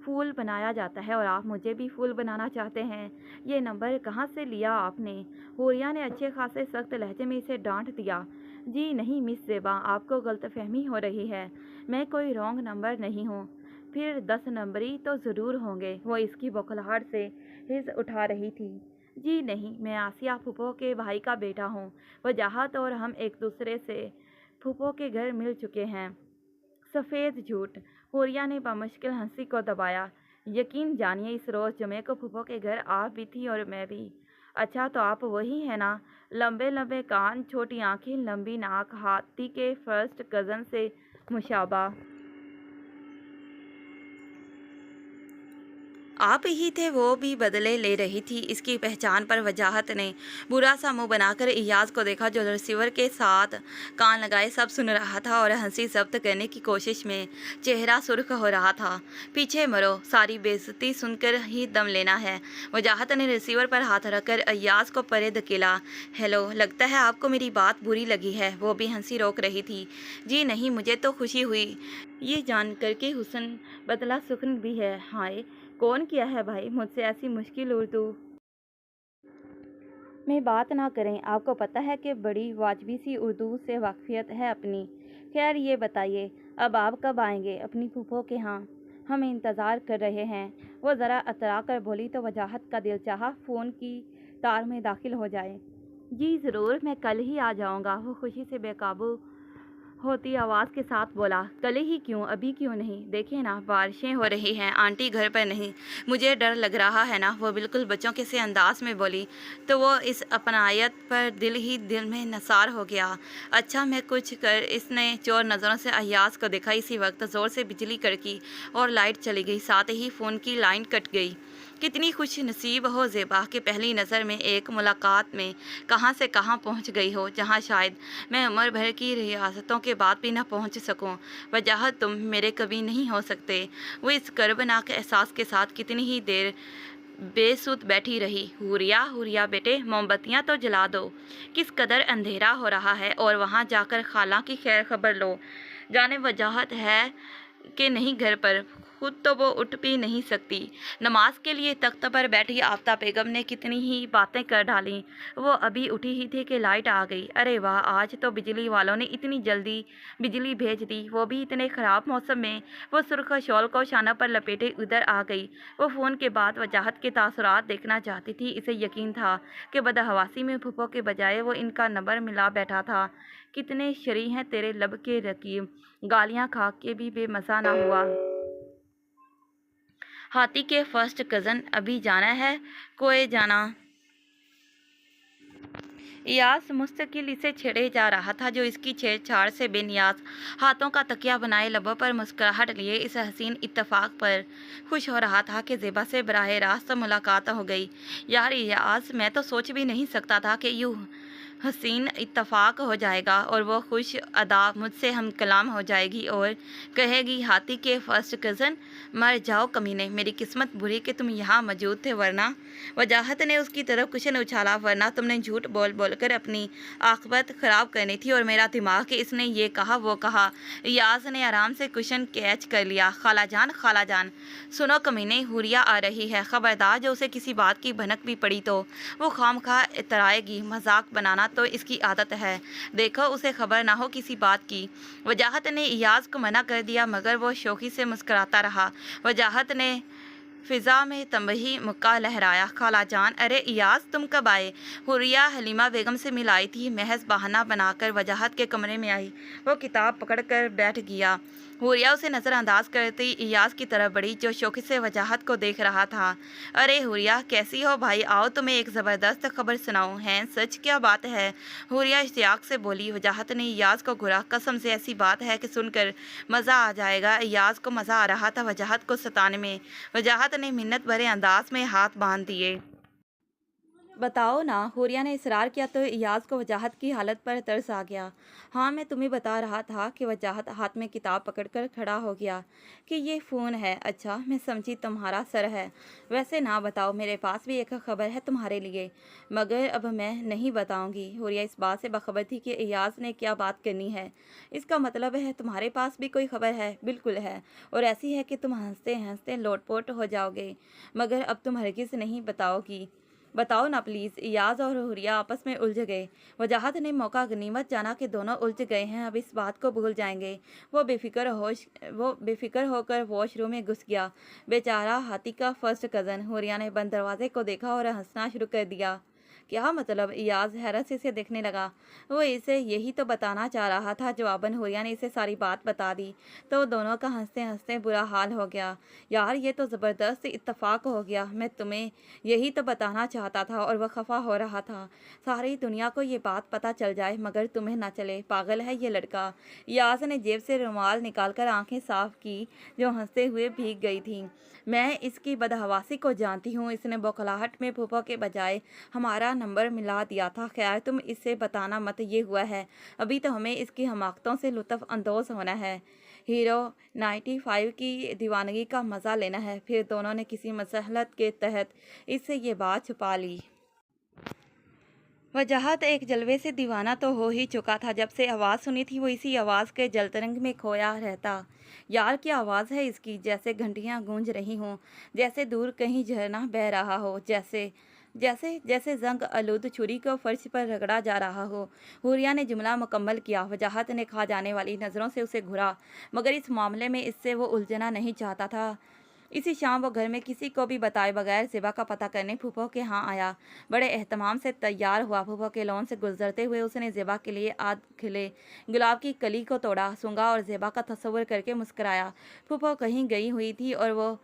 [SPEAKER 1] फूल बनाया जाता है, और आप मुझे भी फूल बनाना चाहते हैं। ये नंबर कहाँ से लिया आपने? हुरिया ने अच्छे खासे सख्त लहजे में इसे डांट दिया। जी नहीं मिस ज़ेबा, आपको गलतफहमी हो रही है। मैं कोई रॉन्ग नंबर नहीं हूँ। फिर 10 नंबरी तो ज़रूर होंगे। वो इसकी बौखलाहट से हिज़ उठा रही थी। जी नहीं, मैं आसिया फूफो के भाई का बेटा हूँ। वजाहत और हम एक दूसरे से फूफो के घर मिल चुके हैं। सफ़ेद झूठ। हुरिया ने बामुश्किल हंसी को दबाया। यकीन जानिए, इस रोज़ जुमे को फूफो के घर आप भी थी और मैं भी। अच्छा, तो आप वही हैं ना? लंबे लंबे कान, छोटी आंखें, लंबी नाक, हाथी के फर्स्ट कज़न से मुशाबा। आप ही थे। वो भी बदले ले रही थी। इसकी पहचान पर वजाहत ने बुरा सा मुंह बनाकर इयाज को देखा, जो रिसीवर के साथ कान लगाए सब सुन रहा था और हंसी जब्त करने की कोशिश में चेहरा सुर्ख हो रहा था। पीछे मरो, सारी बेइज्जती सुनकर ही दम लेना है। वजाहत ने रिसीवर पर हाथ रखकर इयाज को परे धकेला। हेलो, लगता है आपको मेरी बात बुरी लगी है। वो भी हंसी रोक रही थी। जी नहीं, मुझे तो खुशी हुई ये जानकर के हुस्न बदला सुखन भी है। हाय, कौन किया है भाई मुझसे ऐसी मुश्किल उर्दू में बात ना करें। आपको पता है कि बड़ी वाजबी सी उर्दू से वाकफियत है अपनी। खैर ये बताइए, अब आप कब आएंगे अपनी फूफो के यहाँ? हम इंतज़ार कर रहे हैं। वो ज़रा अतरा कर बोली तो वजाहत का दिल चाहा फ़ोन की तार में दाखिल हो जाए। जी ज़रूर, मैं कल ही आ जाऊँगा। वो खुशी से बेकाबू होती आवाज़ के साथ बोला। कल ही क्यों, अभी क्यों नहीं? देखिए ना, बारिशें हो रही हैं, आंटी घर पर नहीं, मुझे डर लग रहा है ना। वो बिल्कुल बच्चों के से अंदाज में बोली तो वो इस अपनायत पर दिल में नसार हो गया। अच्छा, मैं कुछ कर। इसने चोर नज़रों से अय्याज को देखा। इसी वक्त ज़ोर से बिजली कड़की और लाइट चली गई, साथ ही फ़ोन की लाइन कट गई। कितनी खुश नसीब हो ज़ेबा कि पहली नज़र में एक मुलाकात में कहाँ से कहाँ पहुँच गई हो, जहाँ शायद मैं उम्र भर की रियासतों के बाद भी न पहुँच सकूँ। वजाहत, तुम मेरे कभी नहीं हो सकते। वो इस कर्बनाक एहसास के साथ कितनी ही देर बेसुध बैठी रही। हुरिया, हुरिया बेटे, मोमबत्तियाँ तो जला दो। किस कदर अंधेरा हो रहा है, और वहाँ जाकर खाला की खैर खबर लो। जाने वजाहत है कि नहीं घर पर, खुद तो वो उठ भी नहीं सकती। नमाज के लिए तख्त पर बैठी आफ्ताब बेगम ने कितनी ही बातें कर डाली। वो अभी उठी ही थी कि लाइट आ गई। अरे वाह, आज तो बिजली वालों ने इतनी जल्दी बिजली भेज दी, वो भी इतने ख़राब मौसम में। वो सुर्ख शॉल को शाना पर लपेटे उधर आ गई। वो फ़ोन के बाद वजाहत के तासुरात देखना चाहती थी। इसे यकीन था कि बदहवासी में फूफो के बजाय वो इनका नंबर मिला बैठा था। कितने शरी हैं तेरे लब के रकीब, गालियाँ खा के भी बेमज़ा ना हुआ। हाथी के फर्स्ट कज़न, अभी जाना है कोई जाना? इयास मुस्तकिल इसे छेड़े जा रहा था, जो इसकी छेड़छाड़ से बेनियाज हाथों का तकिया बनाए लबों पर मुस्कुराहट लिए इस हसीन इत्तफाक पर खुश हो रहा था कि ज़ेबा से बराह रास्त मुलाकात हो गई। यार इयास, मैं तो सोच भी नहीं सकता था कि यूँ हसीन इत्तफाक हो जाएगा और वो खुश अदा मुझसे हम कलाम हो जाएगी और कहेगी, हाथी के फर्स्ट कज़न, मर जाओ कमीने, मेरी किस्मत बुरी कि तुम यहाँ मौजूद थे, वरना। वजाहत ने उसकी तरफ कुशन उछाला। वरना तुमने झूठ बोल बोल कर अपनी आखिरत ख़राब करनी थी और मेरा दिमाग कि इसने ये कहा वो कहा। याज ने आराम से कुशन कैच कर लिया। खाला जान, सुनो कमीने, हुरिया आ रही है, खबरदार जो उसे किसी बात की भनक भी पड़ी तो वो खामखा इतराएगी। मजाक बनाना तो इसकी आदत है, देखो उसे खबर ना हो किसी बात की। वजाहत ने इयाज को मना कर दिया, मगर वो शौकी से मुस्कुराता रहा। वजाहत ने फिज़ा में तंबही मुक्का लहराया। खाला जान, अरे इयाज तुम कब आए? हुरिया हलीमा बेगम से मिल आई थी। महज बहाना बनाकर वजाहत के कमरे में आई। वो किताब पकड़ कर बैठ गया। हुरिया उसे नज़रअंदाज करती इयाज की तरफ बढ़ी, जो शौक़ी से वजाहत को देख रहा था। अरे हुरिया, कैसी हो भाई? आओ तुम्हें एक ज़बरदस्त खबर सुनाऊं। हैं, सच क्या बात है? हुरिया इश्तियाक से बोली। वजाहत ने इयाज को घूरा। कसम से ऐसी बात है कि सुनकर मज़ा आ जाएगा। इयाज को मज़ा आ रहा था वजाहत को सताने में। वजाहत ने मिन्नत भरे अंदाज में हाथ बांध दिए। बताओ ना, हुरिया ने इसरार किया तो इयाज को वजाहत की हालत पर तरस आ गया। हाँ, मैं तुम्हें बता रहा था कि वजाहत हाथ में किताब पकड़कर खड़ा हो गया कि ये फ़ोन है। अच्छा, मैं समझी तुम्हारा सर है। वैसे ना बताओ, मेरे पास भी एक खबर है तुम्हारे लिए, मगर अब मैं नहीं बताऊंगी। हुरिया इस बात से बाखबर थी कि इयाज ने क्या बात करनी है। इसका मतलब है तुम्हारे पास भी कोई खबर है? बिल्कुल है, और ऐसी है कि तुम हंसते हंसते लोटपोट हो जाओगे, मगर अब तुम हरगिज़ नहीं बताओगी। बताओ ना प्लीज़। इयाज और हुरिया आपस में उलझ गए। वजाहत ने मौका गनीमत जाना कि दोनों उलझ गए हैं, अब इस बात को भूल जाएंगे। वो बेफिक्र होकर वॉशरूम में घुस गया। बेचारा हाथी का फर्स्ट कज़न। हुरिया ने बंद दरवाजे को देखा और हंसना शुरू कर दिया। क्या मतलब? इयाज हैरत से इसे देखने लगा। वो इसे यही तो बताना चाह रहा था। जवाबन हुरिया ने इसे सारी बात बता दी तो दोनों का हंसते हंसते बुरा हाल हो गया। यार ये तो ज़बरदस्त इत्तेफाक हो गया, मैं तुम्हें यही तो बताना चाहता था। और वह खफा हो रहा था। सारी दुनिया को ये बात पता चल जाए मगर तुम्हें ना चले, पागल है ये लड़का। इयाज ने जेब से रुमाल निकालकर आंखें साफ की जो हंसते हुए भीग गई थी। मैं इसकी बदहवासी को जानती हूँ, इसने बौखलाहट में फूफा के बजाय हमारा नंबर मिला दिया था। खैर तुम इससे बताना मत, ये हुआ है, अभी तो हमें इसकी हमाकतों से लुत्फ़ अंदोज़ होना है, हीरो 95 की दीवानगी का मज़ा लेना है। फिर दोनों ने किसी मसलहत के तहत इससे ये बात छुपा ली। वजाहत एक जलवे से दीवाना तो हो ही चुका था। जब से आवाज़ सुनी थी वो इसी आवाज़ के जलतरंग में खोया रहता। यार क्या आवाज़ है इसकी, जैसे घंटियां गूंज रही हों, जैसे दूर कहीं झरना बह रहा हो, जैसे जैसे जैसे जंग आलूद छुरी को फर्श पर रगड़ा जा रहा हो। हुरिया ने जुमला मुकम्मल किया। वजाहत ने खा जाने वाली नज़रों से उसे घुरा, मगर इस मामले में इससे वो उलझना नहीं चाहता था। इसी शाम वो घर में किसी को भी बताए बगैर ज़ेबा का पता करने फूफो के यहाँ आया। बड़े एहतमाम से तैयार हुआ। फूफो के लॉन से गुजरते हुए उसने ज़ेबा के लिए आध खिले गुलाब की कली को तोड़ा, सूंघा और ज़ेबा का तस्वुर करके मुस्कुराया। फूफो कहीं गई हुई थी और वो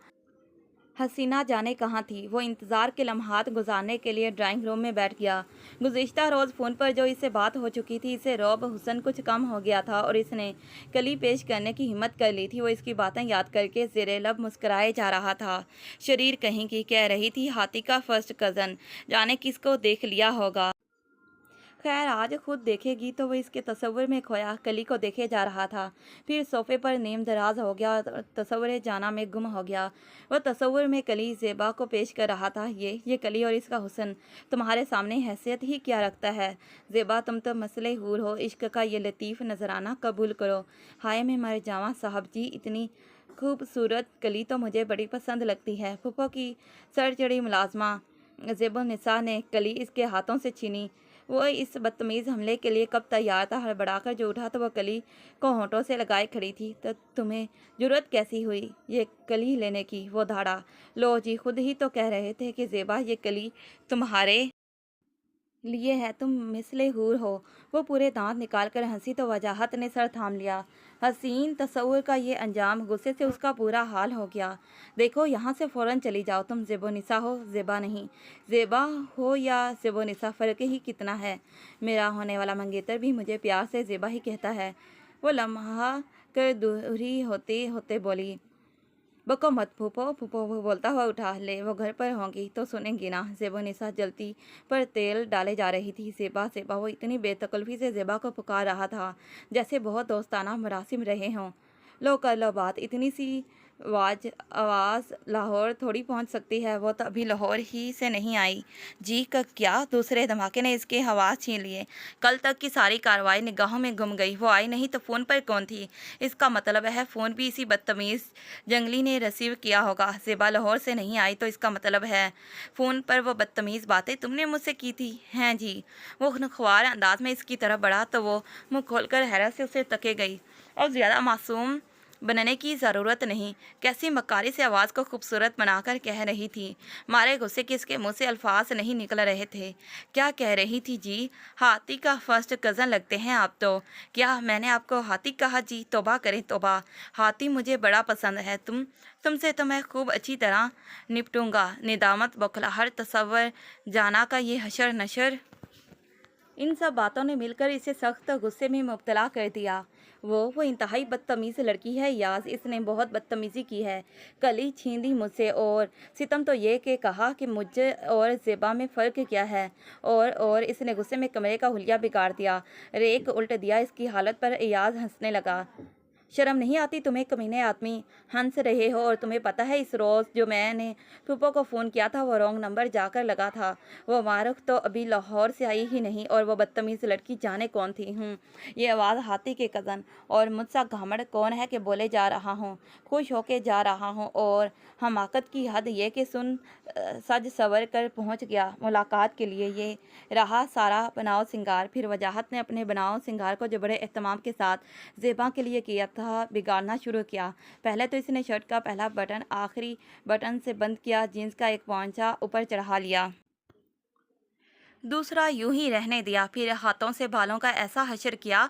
[SPEAKER 1] हसीना जाने कहाँ थी। वो इंतज़ार के लम्हात गुजारने के लिए ड्राइंग रूम में बैठ गया। गुज़िश्ता रोज़ फ़ोन पर जो इससे बात हो चुकी थी, इससे रौब हुसन कुछ कम हो गया था और इसने कली पेश करने की हिम्मत कर ली थी। वो इसकी बातें याद करके ज़ेरे लब मुस्कराए जा रहा था। शरीर कहीं की कह रही थी, हाथी का फर्स्ट कज़न, जाने किसको देख लिया होगा। खैर आज खुद देखेगी तो वह इसके तस्वुर में खोया कली को देखे जा रहा था। फिर सोफे पर नीम दराज हो गया और तस्वुर जाना में गुम हो गया। वह तस्वुर में कली ज़ेबा को पेश कर रहा था। ये कली और इसका हुस्न तुम्हारे सामने हैसियत ही क्या रखता है। ज़ेबा तुम तो मसले हूर हो, इश्क का ये लतीफ़ नजराना कबूल करो। हाय मैं मर जावा साहब जी, इतनी खूबसूरत कली तो मुझे बड़ी पसंद लगती है। फूफो की सर चढ़ी मुलाजमा ज़ेबुन्निसा ने कली इसके हाथों से छीनी। वो इस बदतमीज़ हमले के लिए कब तैयार था। हड़बड़ाकर जो उठा तो वह कली को होंठों से लगाए खड़ी थी। तो तुम्हें जुर्रत कैसी हुई ये कली लेने की? वो धाड़ा। लो जी, खुद ही तो कह रहे थे कि ज़ेबा ये कली तुम्हारे लिए है, तुम मिसले हूर हो। वो पूरे दांत निकाल कर हंसी तो वजाहत ने सर थाम लिया। हसीन तस्वुर का ये अंजाम, गुस्से से उसका पूरा हाल हो गया। देखो यहाँ से फ़ौरन चली जाओ, तुम ज़ेबुन्निसा हो, ज़ेबा नहीं। ज़ेबा हो या ज़ेबुन्निसा, फ़र्क ही कितना है। मेरा होने वाला मंगेतर भी मुझे प्यार से ज़ेबा ही कहता है। वो लम्हा कर दूरी होते होते बोली, बको मत फूफो। फूफो वो बोलता हुआ उठा, ले वो घर पर होंगी तो सुनेंगी ना। ज़ेबुन्निसा जलती पर तेल डाले जा रही थी। ज़ेबा ज़ेबा, वो इतनी बेतकल्फ़ी से ज़ेबा को पुकार रहा था जैसे बहुत दोस्ताना मरासिम रहे हों। लो कर लो बात, इतनी सी आवाज़ लाहौर थोड़ी पहुंच सकती है। वो तो अभी लाहौर ही से नहीं आई। जी का क्या? दूसरे धमाके ने इसके हवास छीन लिए। कल तक की सारी कार्रवाई निगाहों में गुम गई। वो आई नहीं तो फ़ोन पर कौन थी? इसका मतलब है फ़ोन भी इसी बदतमीज़ जंगली ने रिसीव किया होगा। ज़ेबा लाहौर से नहीं आई तो इसका मतलब है फ़ोन पर वो बदतमीज़ बातें तुमने मुझसे की थी। हैं जी। वो खुनख्वार अंदाज में इसकी तरफ बढ़ा तो वो मुँह खोलकर हैरत से उसे तके गई। और ज़्यादा मासूम बनने की ज़रूरत नहीं, कैसी मक्कारी से आवाज़ को खूबसूरत बनाकर कह रही थी। मारे गुस्से के इसके मुंह से अल्फाज नहीं निकल रहे थे। क्या कह रही थी जी? हाथी का फर्स्ट कज़न लगते हैं आप तो। क्या मैंने आपको हाथी कहा जी? तौबा करें तौबा, हाथी मुझे बड़ा पसंद है। तुमसे तो मैं खूब अच्छी तरह निपटूंगा। निदामत, बौखलाहट, तसव्वुर जाना का ये हशर नशर, इन सब बातों ने मिलकर इसे सख्त गुस्से में मुब्तला कर दिया। वो इंतहाई बदतमीज़ लड़की है याज, इसने बहुत बदतमीज़ी की है। कली छीन ली मुझसे और सितम तो ये कि कहा कि मुझे और ज़ेबा में फ़र्क क्या है। और इसने गुस्से में कमरे का हुलिया बिगाड़ दिया, रेक उल्ट दिया। इसकी हालत पर याज हंसने लगा। शर्म नहीं आती तुम्हें कमीने आदमी? हंस रहे हो? और तुम्हें पता है इस रोज़ जो मैंने फूफो को फ़ोन किया था वो रॉन्ग नंबर जाकर लगा था। वो मारुख तो अभी लाहौर से आई ही नहीं और वो बदतमीज़ लड़की जाने कौन थी। ये आवाज़ हाथी के कज़न और मुझसा घामड़ कौन है कि बोले जा रहा हूँ, खुश होके जा रहा हूँ। और हमाकत की हद ये कि सज सवर कर पहुँच गया मुलाकात के लिए। ये रहा सारा बनाव सिंगार। फिर वजाहत ने अपने बनाव सिंगार को जो बड़े एहतमाम के साथ ज़ेबा के लिए किया था बिगाड़ना शुरू किया। पहले तो इसने शर्ट का पहला बटन आखिरी बटन से बंद किया, जीन्स का एक पौंचा ऊपर चढ़ा लिया। दूसरा यूं ही रहने दिया। फिर हाथों से बालों का ऐसा हशर किया,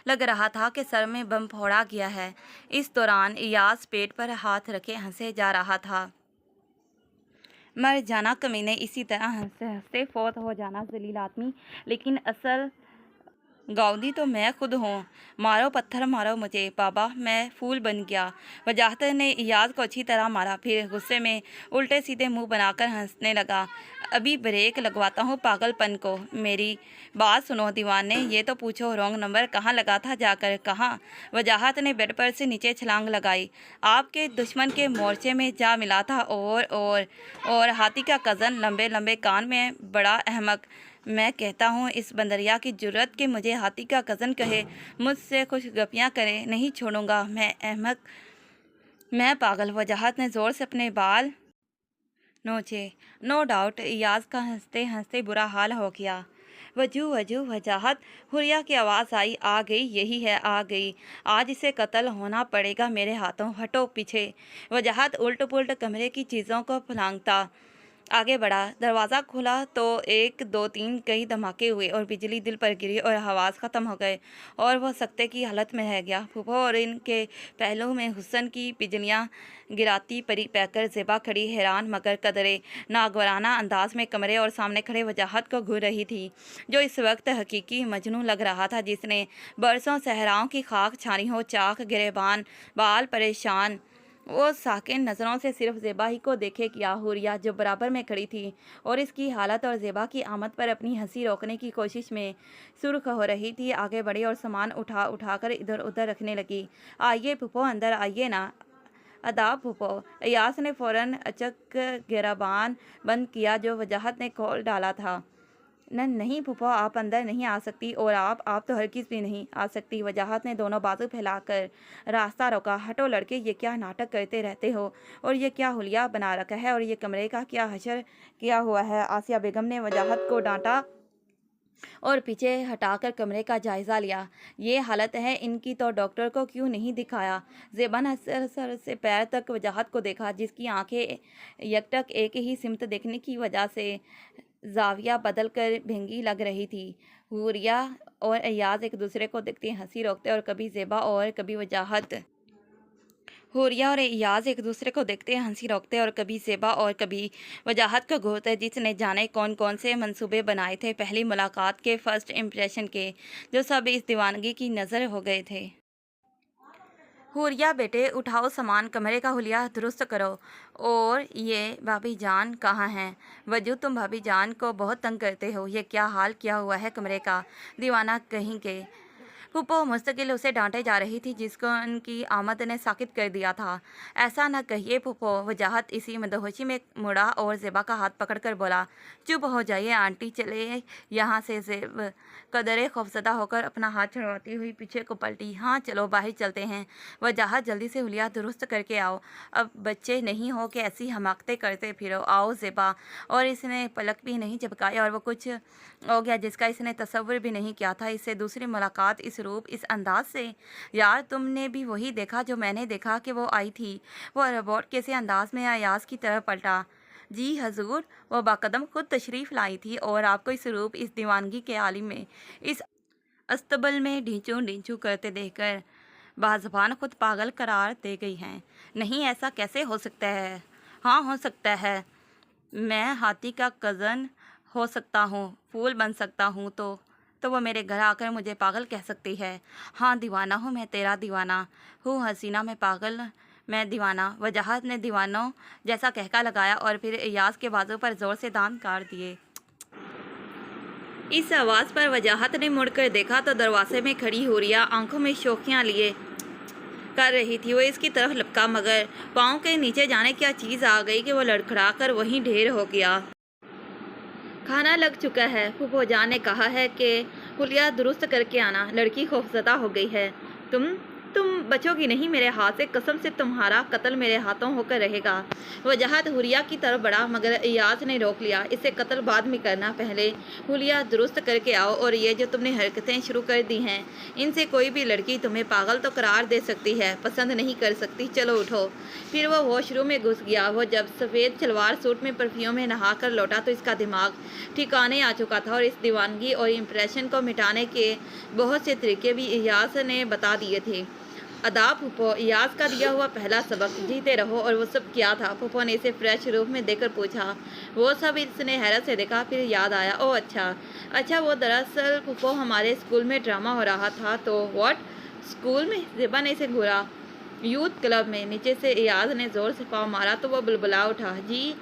[SPEAKER 1] लग रहा था कि सर में बम फोड़ा गया है। इस दौरान इयाज पेट पर हाथ रखे हंसे जा रहा था। मर जाना कमीने, इसी तरह हंसते हंसते फौत हो जाना जलील आदमी, लेकिन असल गाउदी तो मैं खुद हूँ। मारो पत्थर मारो मुझे बाबा, मैं फूल बन गया। वजाहत ने इयाज को अच्छी तरह मारा, फिर गुस्से में उल्टे सीधे मुंह बनाकर हंसने लगा। अभी ब्रेक लगवाता हूँ पागलपन को। मेरी बात सुनो दीवाने, ये तो पूछो रॉन्ग नंबर कहाँ लगा था जाकर। कहाँ? वजाहत ने बेड पर से नीचे छलांग लगाई। आपके दुश्मन के मोर्चे में जा मिला था। और हाथी का कज़न, लंबे लंबे कान में, बड़ा अहमक। मैं कहता हूँ इस बंदरिया की जुर्रत कि मुझे हाथी का कज़न कहे, मुझसे कुछ गपियाँ करे, नहीं छोड़ूंगा। मैं अहमक, मैं पागल। वजाहत ने ज़ोर से अपने बाल नोचे। नो डाउट इयाज का हंसते हंसते बुरा हाल हो गया। वजू वजू वजाहत, हुरिया की आवाज़ आई। आ गई, यही है, आ गई। आज इसे कत्ल होना पड़ेगा मेरे हाथों। हटो पीछे। वजाहत उल्ट पुल्ट कमरे की चीज़ों को फलांगता आगे बढ़ा। दरवाज़ा खुला तो 1 2 3 कई धमाके हुए और बिजली दिल पर गिरी और हवास ख़त्म हो गए और वह सकते की हालत में रह गया। फूफो और इनके पहलू में हुस्न की बिजलियाँ गिराती परी पैकर ज़ेबा खड़ी हैरान मगर कदरे नागवाराना अंदाज में कमरे और सामने खड़े वजाहत को घूर रही थी, जो इस वक्त हकीकी मजनू लग रहा था जिसने बरसों सहराओं की खाक छानी हो। चाक गिरेबान बाल परेशान, वो साकिन नज़रों से सिर्फ ज़ेबा ही को देखे किया। हुरिया जो बराबर में खड़ी थी और इसकी हालत और ज़ेबा की आमद पर अपनी हंसी रोकने की कोशिश में सुर्ख हो रही थी, आगे बढ़ी और सामान उठा कर इधर उधर रखने लगी। आइए फूफो, अंदर आइए ना। अदाब फूफो। इयास ने फ़ौरन अचक गिराबान बंद किया जो वजाहत ने खोल डाला था। नहीं फूफो, आप अंदर नहीं आ सकती। और आप तो हरगिज़ भी नहीं आ सकती। वजाहत ने दोनों बाजू फैलाकर रास्ता रोका। हटो लड़के, ये क्या नाटक करते रहते हो? और ये क्या हुलिया बना रखा है? और ये कमरे का क्या हशर किया हुआ है? आसिया बेगम ने वजाहत को डांटा और पीछे हटाकर कमरे का जायज़ा लिया। ये हालत है इनकी तो डॉक्टर को क्यों नहीं दिखाया? ज़ेबा ने सर से पैर तक वजाहत को देखा, जिसकी आंखें यकटक एक ही सिमत देखने की वजह से जाविया बदल कर भेंगी लग रही थी। हुरिया और अयाज एक दूसरे को देखते हंसी रोकते और कभी ज़ेबा और कभी वजाहत हुरिया और इयाज एक दूसरे को देखते हंसी रोकते और कभी ज़ेबा और कभी वजाहत को घूरते, जिसने जाने कौन कौन से मंसूबे बनाए थे पहली मुलाकात के फर्स्ट इम्प्रेशन के, जो सब इस दीवानगी की नज़र हो गए थे। हुरिया बेटे, उठाओ सामान, कमरे का हुलिया दुरुस्त करो। और ये भाभी जान कहाँ हैं? वजू, तुम भाभी जान को बहुत तंग करते हो। ये क्या हाल किया हुआ है कमरे का, दीवाना कहीं के। फूफो मुस्तकिल उसे डांटे जा रही थी, जिसको उनकी आमद ने साकित कर दिया था। ऐसा न कहिए फूफो। वजाहत इसी मदहोशी में मुड़ा और ज़ेबा का हाथ पकड़कर बोला, चुप हो जाइए आंटी, चले यहाँ से। ज़ेब कदरे खौफजदा होकर अपना हाथ छुड़वाती हुई पीछे को पलटी। हाँ चलो, बाहर चलते हैं। वजाहत, जल्दी से हुलिया दुरुस्त करके आओ। अब बच्चे नहीं हो कि ऐसी हमाकतें करते फिरो। आओ ज़ेबा। और इसने पलक भी नहीं झपकाई और वो कुछ हो गया जिसका इसने तसव्वुर भी नहीं किया था। इससे दूसरी मुलाकात, इस रूप, इस अंदाज से। यार, तुमने भी वही देखा जो मैंने देखा कि वो आई थी। वो रोबोट कैसे अंदाज में अयाज की तरफ पलटा। जी हजूर, वो बाकदम खुद तशरीफ़ लाई थी और आपको इस रूप, इस दीवानगी के आलिम में, इस अस्तबल में ढींचू ढींचू करते देखकर बाज़बान खुद पागल करार दे गई हैं। नहीं, ऐसा कैसे हो सकता है? हाँ हो सकता है। मैं हाथी का कज़न हो सकता हूँ, फूल बन सकता हूँ तो वो मेरे घर आकर मुझे पागल कह सकती है। हाँ दीवाना हूँ मैं, तेरा दीवाना हूँ हसीना, मैं पागल, मैं दीवाना। वजाहत ने दीवानों जैसा कहका लगाया और फिर इयाज के बाजू पर ज़ोर से दांत काट दिए। इस आवाज़ पर वजाहत ने मुड़कर देखा तो दरवाजे में खड़ी हुरिया आंखों में शोखियाँ लिए कर रही थी। वो इसकी तरफ लपका मगर पाँव के नीचे जाने क्या चीज़ आ गई कि वो लड़खड़ा कर वहीं ढेर हो गया। खाना लग चुका है, फूफो जान ने कहा है कि हुलिया दुरुस्त करके आना। लड़की खौफजदा हो गई है। तुम तुम बचोगी नहीं मेरे हाथ से, कसम से तुम्हारा कत्ल मेरे हाथों होकर रहेगा। वजाहत हुरिया की तरफ बढ़ा मगर इयाज ने रोक लिया। इसे कत्ल बाद में करना, पहले हुलिया दुरुस्त करके आओ, और ये जो तुमने हरकतें शुरू कर दी हैं इनसे कोई भी लड़की तुम्हें पागल तो करार दे सकती है, पसंद नहीं कर सकती। चलो उठो। फिर वो वॉशरूम में घुस गया। वो जब सफ़ेद सलवार सूट में परफ्यूम में नहा कर लौटा तो इसका दिमाग ठिकाने आ चुका था, और इस दीवानगी और इम्प्रेशन को मिटाने के बहुत से तरीके भी इयाज ने बता दिए थे। अदा फूफो, इयाज का दिया हुआ पहला सबक, जीते रहो। और वो सब क्या था? फूफो ने इसे फ्रेश रूप में देखकर पूछा। वो सब इसने हैरत से देखा, फिर याद आया। ओह अच्छा, वो दरअसल फूफो हमारे स्कूल में ड्रामा हो रहा था। तो व्हाट? स्कूल में? ज़ेबा ने इसे घूरा। यूथ क्लब में। नीचे से इयाज ने ज़ोर से पाँव मारा तो वो बुलबुला उठा। जी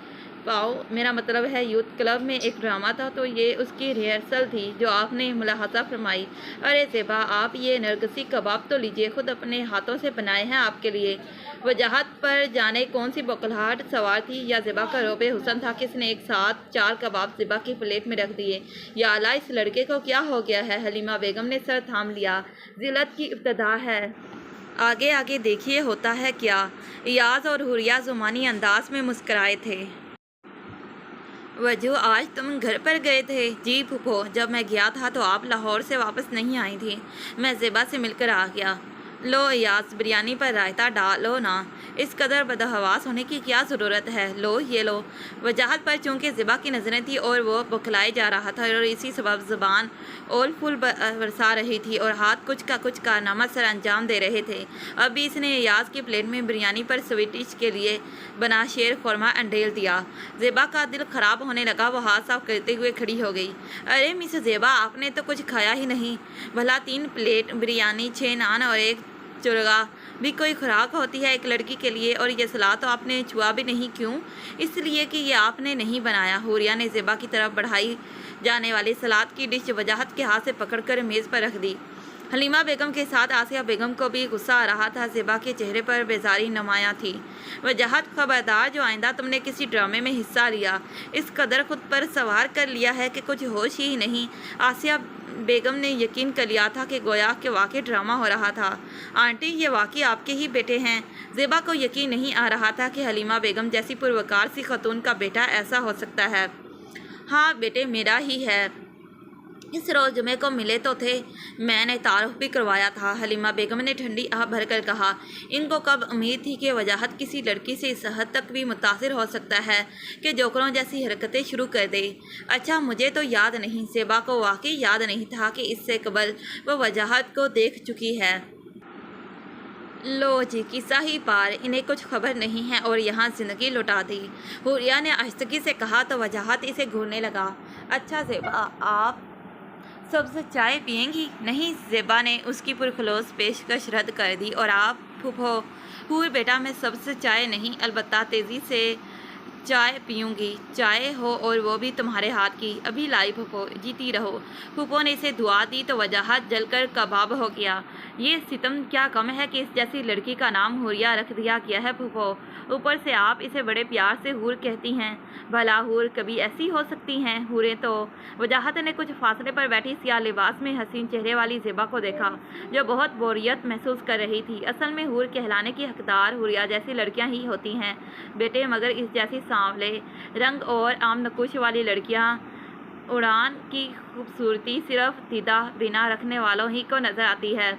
[SPEAKER 1] पाओ, मेरा मतलब है यूथ क्लब में एक ड्रामा था, तो ये उसकी रिहर्सल थी जो आपने मुलाहजा फरमाई। अरे ज़ेबा, आप ये नरगिसी कबाब तो लीजिए, खुद अपने हाथों से बनाए हैं आपके लिए। वजाहत पर जाने कौन सी बौखलाहट सवार थी, या ज़ेबा का रोबे हुसन था कि इसने एक साथ 4 कबाब ज़ेबा की प्लेट में रख दिए। या अल्लाह, इस लड़के को क्या हो गया है? हलीमा बेगम ने सर थाम लिया। जिल्लत की इब्तदा है, आगे आगे देखिए होता है क्या। इयाज और हुरिया ज़ुमानी अंदाज में मुस्कराए थे। वजू, आज तुम घर पर गए थे? जी फूफो, जब मैं गया था तो आप लाहौर से वापस नहीं आई थी, मैं ज़ेबा से मिलकर आ गया। लो इयाज, बिरयानी पर रायता डालो ना, इस कदर बदहवास होने की क्या ज़रूरत है। लो ये लो। वजाहत पर चूँकि ज़ेबा की नज़रें थी और वो बौखलाए जा रहा था, और इसी सबब ज़बान ओल फूल बरसा रही थी और हाथ कुछ का कुछ कारनामा सर अंजाम दे रहे थे। अभी इसने इयाज की प्लेट में बिरयानी पर स्वीटिश के लिए बना शेर खुरमा अंडेल दिया। ज़ेबा का दिल ख़राब होने लगा। वो हाथ साफ करते हुए खड़ी हो गई। अरे मिस ज़ेबा, आपने तो कुछ खाया ही नहीं। भला 3 प्लेट बिरयानी, 6 नान और 1 चुरगा भी कोई खुराक होती है एक लड़की के लिए? और ये सलाद तो आपने छुआ भी नहीं। क्यों? इसलिए कि ये आपने नहीं बनाया। हुरिया ने ज़ेबा की तरफ बढ़ाई जाने वाली सलाद की डिश वजाहत के हाथ से पकड़कर मेज़ पर रख दी। हलीमा बेगम के साथ आसिया बेगम को भी गुस्सा आ रहा था। ज़ेबा के चेहरे पर बेजारी नुमायां थी। वजाहत, खबरदार, जो आइंदा तुमने किसी ड्रामे में हिस्सा लिया, इस कदर खुद पर सवार कर लिया है कि कुछ होश ही नहीं। आसिया बेगम ने यकीन कर लिया था कि गोया के वाकई ड्रामा हो रहा था। आंटी, ये वाकई आपके ही बेटे हैं। ज़ेबा को यकीन नहीं आ रहा था कि हलीमा बेगम जैसी पुरवकार सी खतून का बेटा ऐसा हो सकता है। हाँ बेटे, मेरा ही है। इस रोज़ जुमे को मिले तो थे, मैंने तारुफ भी करवाया था। हलीमा बेगम ने ठंडी आह भरकर कहा। इनको कब उम्मीद थी कि वजाहत किसी लड़की से इस हद तक भी मुतासिर हो सकता है कि जोकरों जैसी हरकतें शुरू कर दे। अच्छा, मुझे तो याद नहीं। ज़ेबा को वाकई याद नहीं था कि इससे कबल वो वजाहत को देख चुकी है। लो जी, किस्सा ही पार, इन्हें कुछ खबर नहीं है और यहाँ ज़िंदगी लुटा दी। हुरिया ने आहिस्तगी से कहा तो वजाहत इसे घूरने लगा। अच्छा ज़ेबा, आप सब्ज़ चाय पियेंगी? नहीं, ज़ेबा ने उसकी पुरखलूस पेशकश रद्द कर दी। और आप? फूफो, हूर बेटा, मैं सब्ज़ चाय नहीं, अलबत्ता तेज़ी से चाय पीऊँगी। चाय हो और वो भी तुम्हारे हाथ की। अभी लाई फूफो, जीती रहो। फूफो ने इसे दुआ दी तो वजाहत जलकर कबाब हो गया। ये सितम क्या कम है कि इस जैसी लड़की का नाम हुरिया रख दिया गया है फूफो। ऊपर से आप इसे बड़े प्यार से हूर कहती हैं। भला हूर कभी ऐसी हो सकती हैं? हूरें तो। वजाहत ने कुछ फासले पर बैठी सियाह लिबास में हसीन चेहरे वाली ज़ेबा को देखा, जो बहुत बोरियत महसूस कर रही थी। असल में हूर कहलाने की हकदार हुरिया जैसी लड़कियां ही होती हैं बेटे, मगर इस जैसी सांवले रंग और आम नकुश वाली लड़कियां उड़ान की खूबसूरती सिर्फ दीदा बिना रखने वालों ही को नज़र आती है,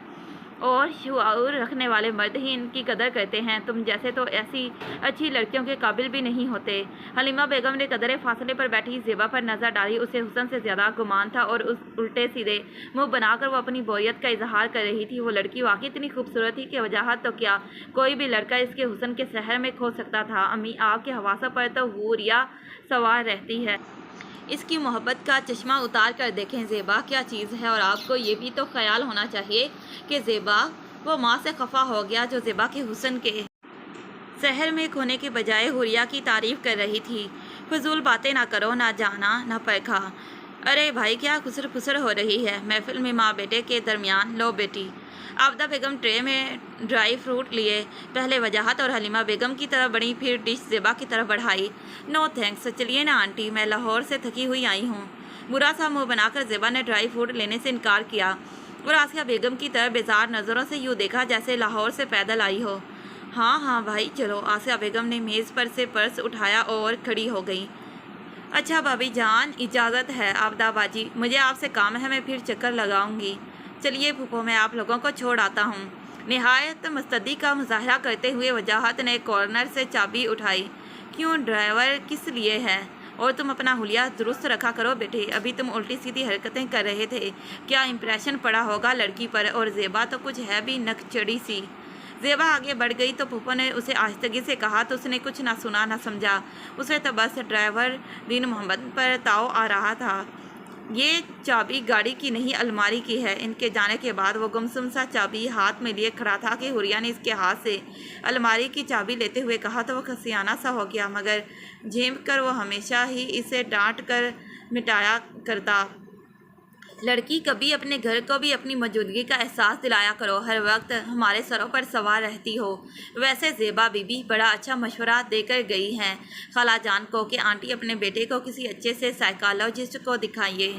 [SPEAKER 1] और शुआर रखने वाले मर्द ही इनकी कदर करते हैं। तुम जैसे तो ऐसी अच्छी लड़कियों के काबिल भी नहीं होते। हलीमा बेगम ने कदरे फासले पर बैठी ज़ेबा पर नज़र डाली। उसे हुसन से ज़्यादा गुमान था और उस उल्टे सीधे मुंह बनाकर वो अपनी बोरियत का इजहार कर रही थी। वो लड़की वाकई इतनी खूबसूरत थी कि वजाहत तो क्या, कोई भी लड़का इसके हुसन के शहर में खो सकता था। अम्मी, आपके हवासों पर तो हुरिया सवार रहती है। इसकी मोहब्बत का चश्मा उतार कर देखें ज़ेबा क्या चीज़ है। और आपको ये भी तो ख्याल होना चाहिए कि ज़ेबा वो माँ से खफा हो गया जो ज़ेबा के हुस्न के शहर में खोने के बजाय हुरिया की तारीफ़ कर रही थी। फजूल बातें ना करो, ना जाना ना परखा। अरे भाई, क्या खुसर फुसर हो रही है महफिल में माँ बेटे के दरमियान। लो बेटी। आबदा बेगम ट्रे में ड्राई फ्रूट लिए पहले वजाहत और हलीमा बेगम की तरफ बढ़ी, फिर डिश ज़ेबा की तरफ बढ़ाई। नो थैंक्स, चलिए ना आंटी, मैं लाहौर से थकी हुई आई हूँ। बुरा सा मुंह बनाकर ज़ेबा ने ड्राई फ्रूट लेने से इनकार किया। और आसिया बेगम की तरफ बेजार नज़रों से यूँ देखा जैसे लाहौर से पैदल आई हो। हाँ हाँ भाई चलो। आसिया बेगम ने मेज़ पर से पर्स उठाया और खड़ी हो गई। अच्छा भाभी जान, इजाज़त है। आबदा बाजी, मुझे आपसे काम है, मैं फिर चक्कर लगाऊंगी। चलिए फूफो, मैं आप लोगों को छोड़ आता हूँ। निहायत मुस्तदी का मुजाहरा करते हुए वजाहत ने कॉर्नर से चाबी उठाई। क्यों, ड्राइवर किस लिए है? और तुम अपना हुलिया दुरुस्त रखा करो बेटे, अभी तुम उल्टी सीधी हरकतें कर रहे थे। क्या इम्प्रेशन पड़ा होगा लड़की पर? और ज़ेबा तो कुछ है भी नकचड़ी सी। ज़ेबा आगे बढ़ गई तो फूफो ने उसे आहिस्तगी से कहा तो उसने कुछ ना सुना ना समझा। उसे तो बस ड्राइवर दीन मोहम्मद पर ताव आ रहा था। ये चाबी गाड़ी की नहीं अलमारी की है। इनके जाने के बाद वो गुमसुम सा चाबी हाथ में लिए खड़ा था कि हुरिया ने इसके हाथ से अलमारी की चाबी लेते हुए कहा तो वो खसियाना सा हो गया, मगर झेंप कर वो हमेशा ही इसे डांट कर मिटाया करता। लड़की, कभी अपने घर को भी अपनी मौजूदगी का एहसास दिलाया करो, हर वक्त हमारे सरों पर सवार रहती हो। वैसे ज़ेबा बीबी बड़ा अच्छा मशवरा देकर गई हैं खाला जान को कि आंटी अपने बेटे को किसी अच्छे से साइकोलॉजिस्ट को दिखाइए।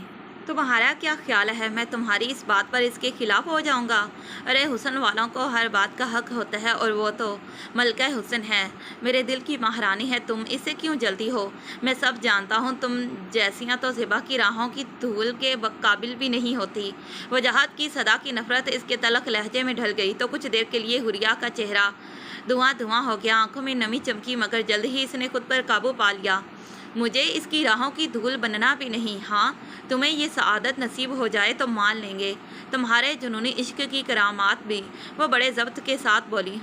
[SPEAKER 1] तुम्हारा क्या ख्याल है, मैं तुम्हारी इस बात पर इसके खिलाफ हो जाऊंगा? अरे हुस्न वालों को हर बात का हक होता है और वो तो मलका हुस्न है, मेरे दिल की महारानी है तुम, इससे क्यों जलती हो? मैं सब जानता हूँ, तुम जैसियाँ तो ज़ेबा की राहों की धूल के काबिल भी नहीं होती। वजाहत की सदा की नफरत इसके तलख लहजे में ढल गई तो कुछ देर के लिए हुरिया का चेहरा धुआं धुआं हो गया, आंखों में नमी चमकी, मगर जल्द ही इसने खुद पर काबू पा लिया। मुझे इसकी राहों की धूल बनना भी नहीं। हाँ, तुम्हें ये सआदत नसीब हो जाए तो मान लेंगे तुम्हारे जुनूनी इश्क की करामात भी। वो बड़े ज़ब्त के साथ बोली।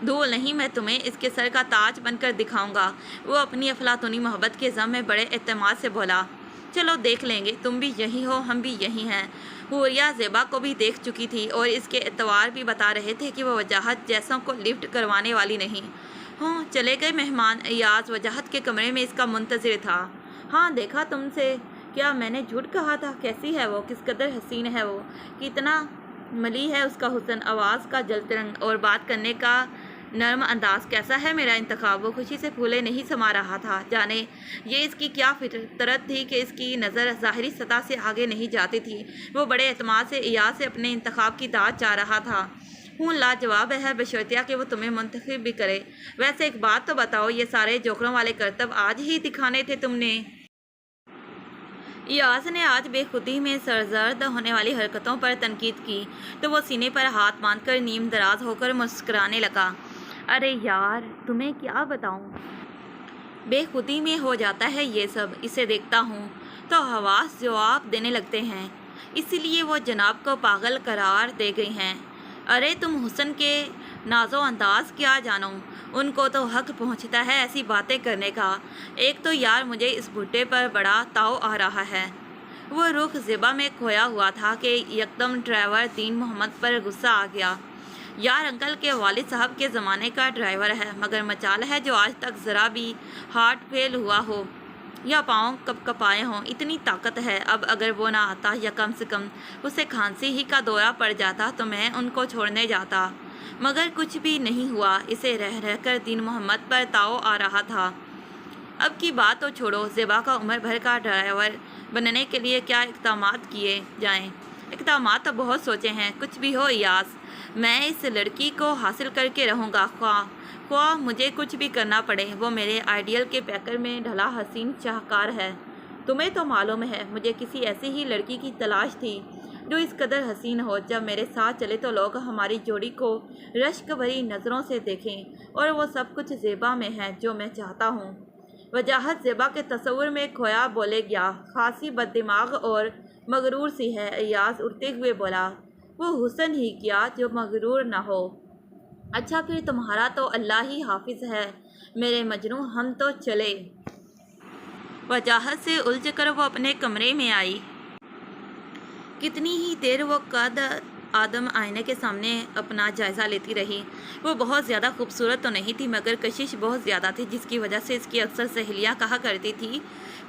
[SPEAKER 1] धूल नहीं, मैं तुम्हें इसके सर का ताज बनकर दिखाऊंगा। वो अपनी अफलातूनी मोहब्बत के ज़म में बड़े एतमाद से बोला। चलो देख लेंगे, तुम भी यही हो, हम भी यही हैं। हुरिया ज़ेबा को भी देख चुकी थी और इसके एतवार भी बता रहे थे कि वो वजाहत जैसों को लिफ्ट करवाने वाली नहीं। हाँ, चले गए मेहमान। अयाज वजाहत के कमरे में इसका मुंतज़िर था। हाँ देखा तुमसे, क्या मैंने झूठ कहा था? कैसी है वो, किस कदर हसीन है वो, कितना मली है उसका हुस्न, आवाज़ का जलते रंग और बात करने का नरम अंदाज। कैसा है मेरा इंतखाब? वो खुशी से फूले नहीं समा रहा था। जाने ये इसकी क्या फितरत थी कि इसकी नज़र ज़ाहिरी सतह से आगे नहीं जाती थी। वो बड़े एतमाद से अयाज से अपने इंतखाब की दाद चाह रहा था। हूँ लाजवाब है, बशर्तिया कि वो तुम्हें मुंतखब भी करे। वैसे एक बात तो बताओ, ये सारे जोखरों वाले करतब आज ही दिखाने थे तुमने? यास ने आज बेखुदी में सरजर्द होने वाली हरकतों पर तनकीद की तो वो सीने पर हाथ बांधकर नीम दराज होकर मुस्कुराने लगा। अरे यार, तुम्हें क्या बताऊं, बेखुदी में हो जाता है ये सब। इसे देखता हूँ तो हवास जवाब देने लगते हैं, इसीलिए वो जनाब को पागल करार दे गई हैं। अरे तुम हुस्न के नाजो अंदाज क्या जानो, उनको तो हक पहुंचता है ऐसी बातें करने का। एक तो यार मुझे इस भुट्टे पर बड़ा ताव आ रहा है। वो रुख ज़ेबा में खोया हुआ था कि यकदम ड्राइवर दीन मोहम्मद पर गुस्सा आ गया। यार अंकल के वालिद साहब के ज़माने का ड्राइवर है, मगर मचाल है जो आज तक ज़रा भी हार्ट फेल हुआ हो या पाँव कपकपाए हों, इतनी ताकत है। अब अगर वो ना आता या कम से कम उसे खांसी ही का दौरा पड़ जाता तो मैं उनको छोड़ने जाता, मगर कुछ भी नहीं हुआ। इसे रह रहकर दीन मोहम्मद पर ताव आ रहा था। अब की बात तो छोड़ो, ज़ेबा का उम्र भर का ड्राइवर बनने के लिए क्या इक़दामात किए जाएं? इक़दामात तो बहुत सोचे हैं। कुछ भी हो यास, मैं इस लड़की को हासिल करके रहूँगा, ख्वाह मुझे कुछ भी करना पड़े। वो मेरे आइडियल के पैकर में ढला हसीन शाहकार है। तुम्हें तो मालूम है मुझे किसी ऐसी ही लड़की की तलाश थी जो इस कदर हसीन हो, जब मेरे साथ चले तो लोग हमारी जोड़ी को रश्क भरी नज़रों से देखें, और वो सब कुछ ज़ेबा में है जो मैं चाहता हूँ। वजाहत ज़ेबा के तस्वुर में खोया बोले गया, खासी बददिमाग और मगरूर सी है। अयाज उठते हुए बोला, वो हुस्न ही क्या जो मगरूर ना हो। अच्छा फिर तुम्हारा तो अल्लाह ही हाफिज़ है मेरे मजनू, हम तो चले। वजाहत से उलझ कर वो अपने कमरे में आई। कितनी ही देर वो कद आदम आईने के सामने अपना जायज़ा लेती रही। वो बहुत ज़्यादा खूबसूरत तो नहीं थी, मगर कशिश बहुत ज़्यादा थी, जिसकी वजह से इसकी अक्सर सहेलियाँ कहा करती थी,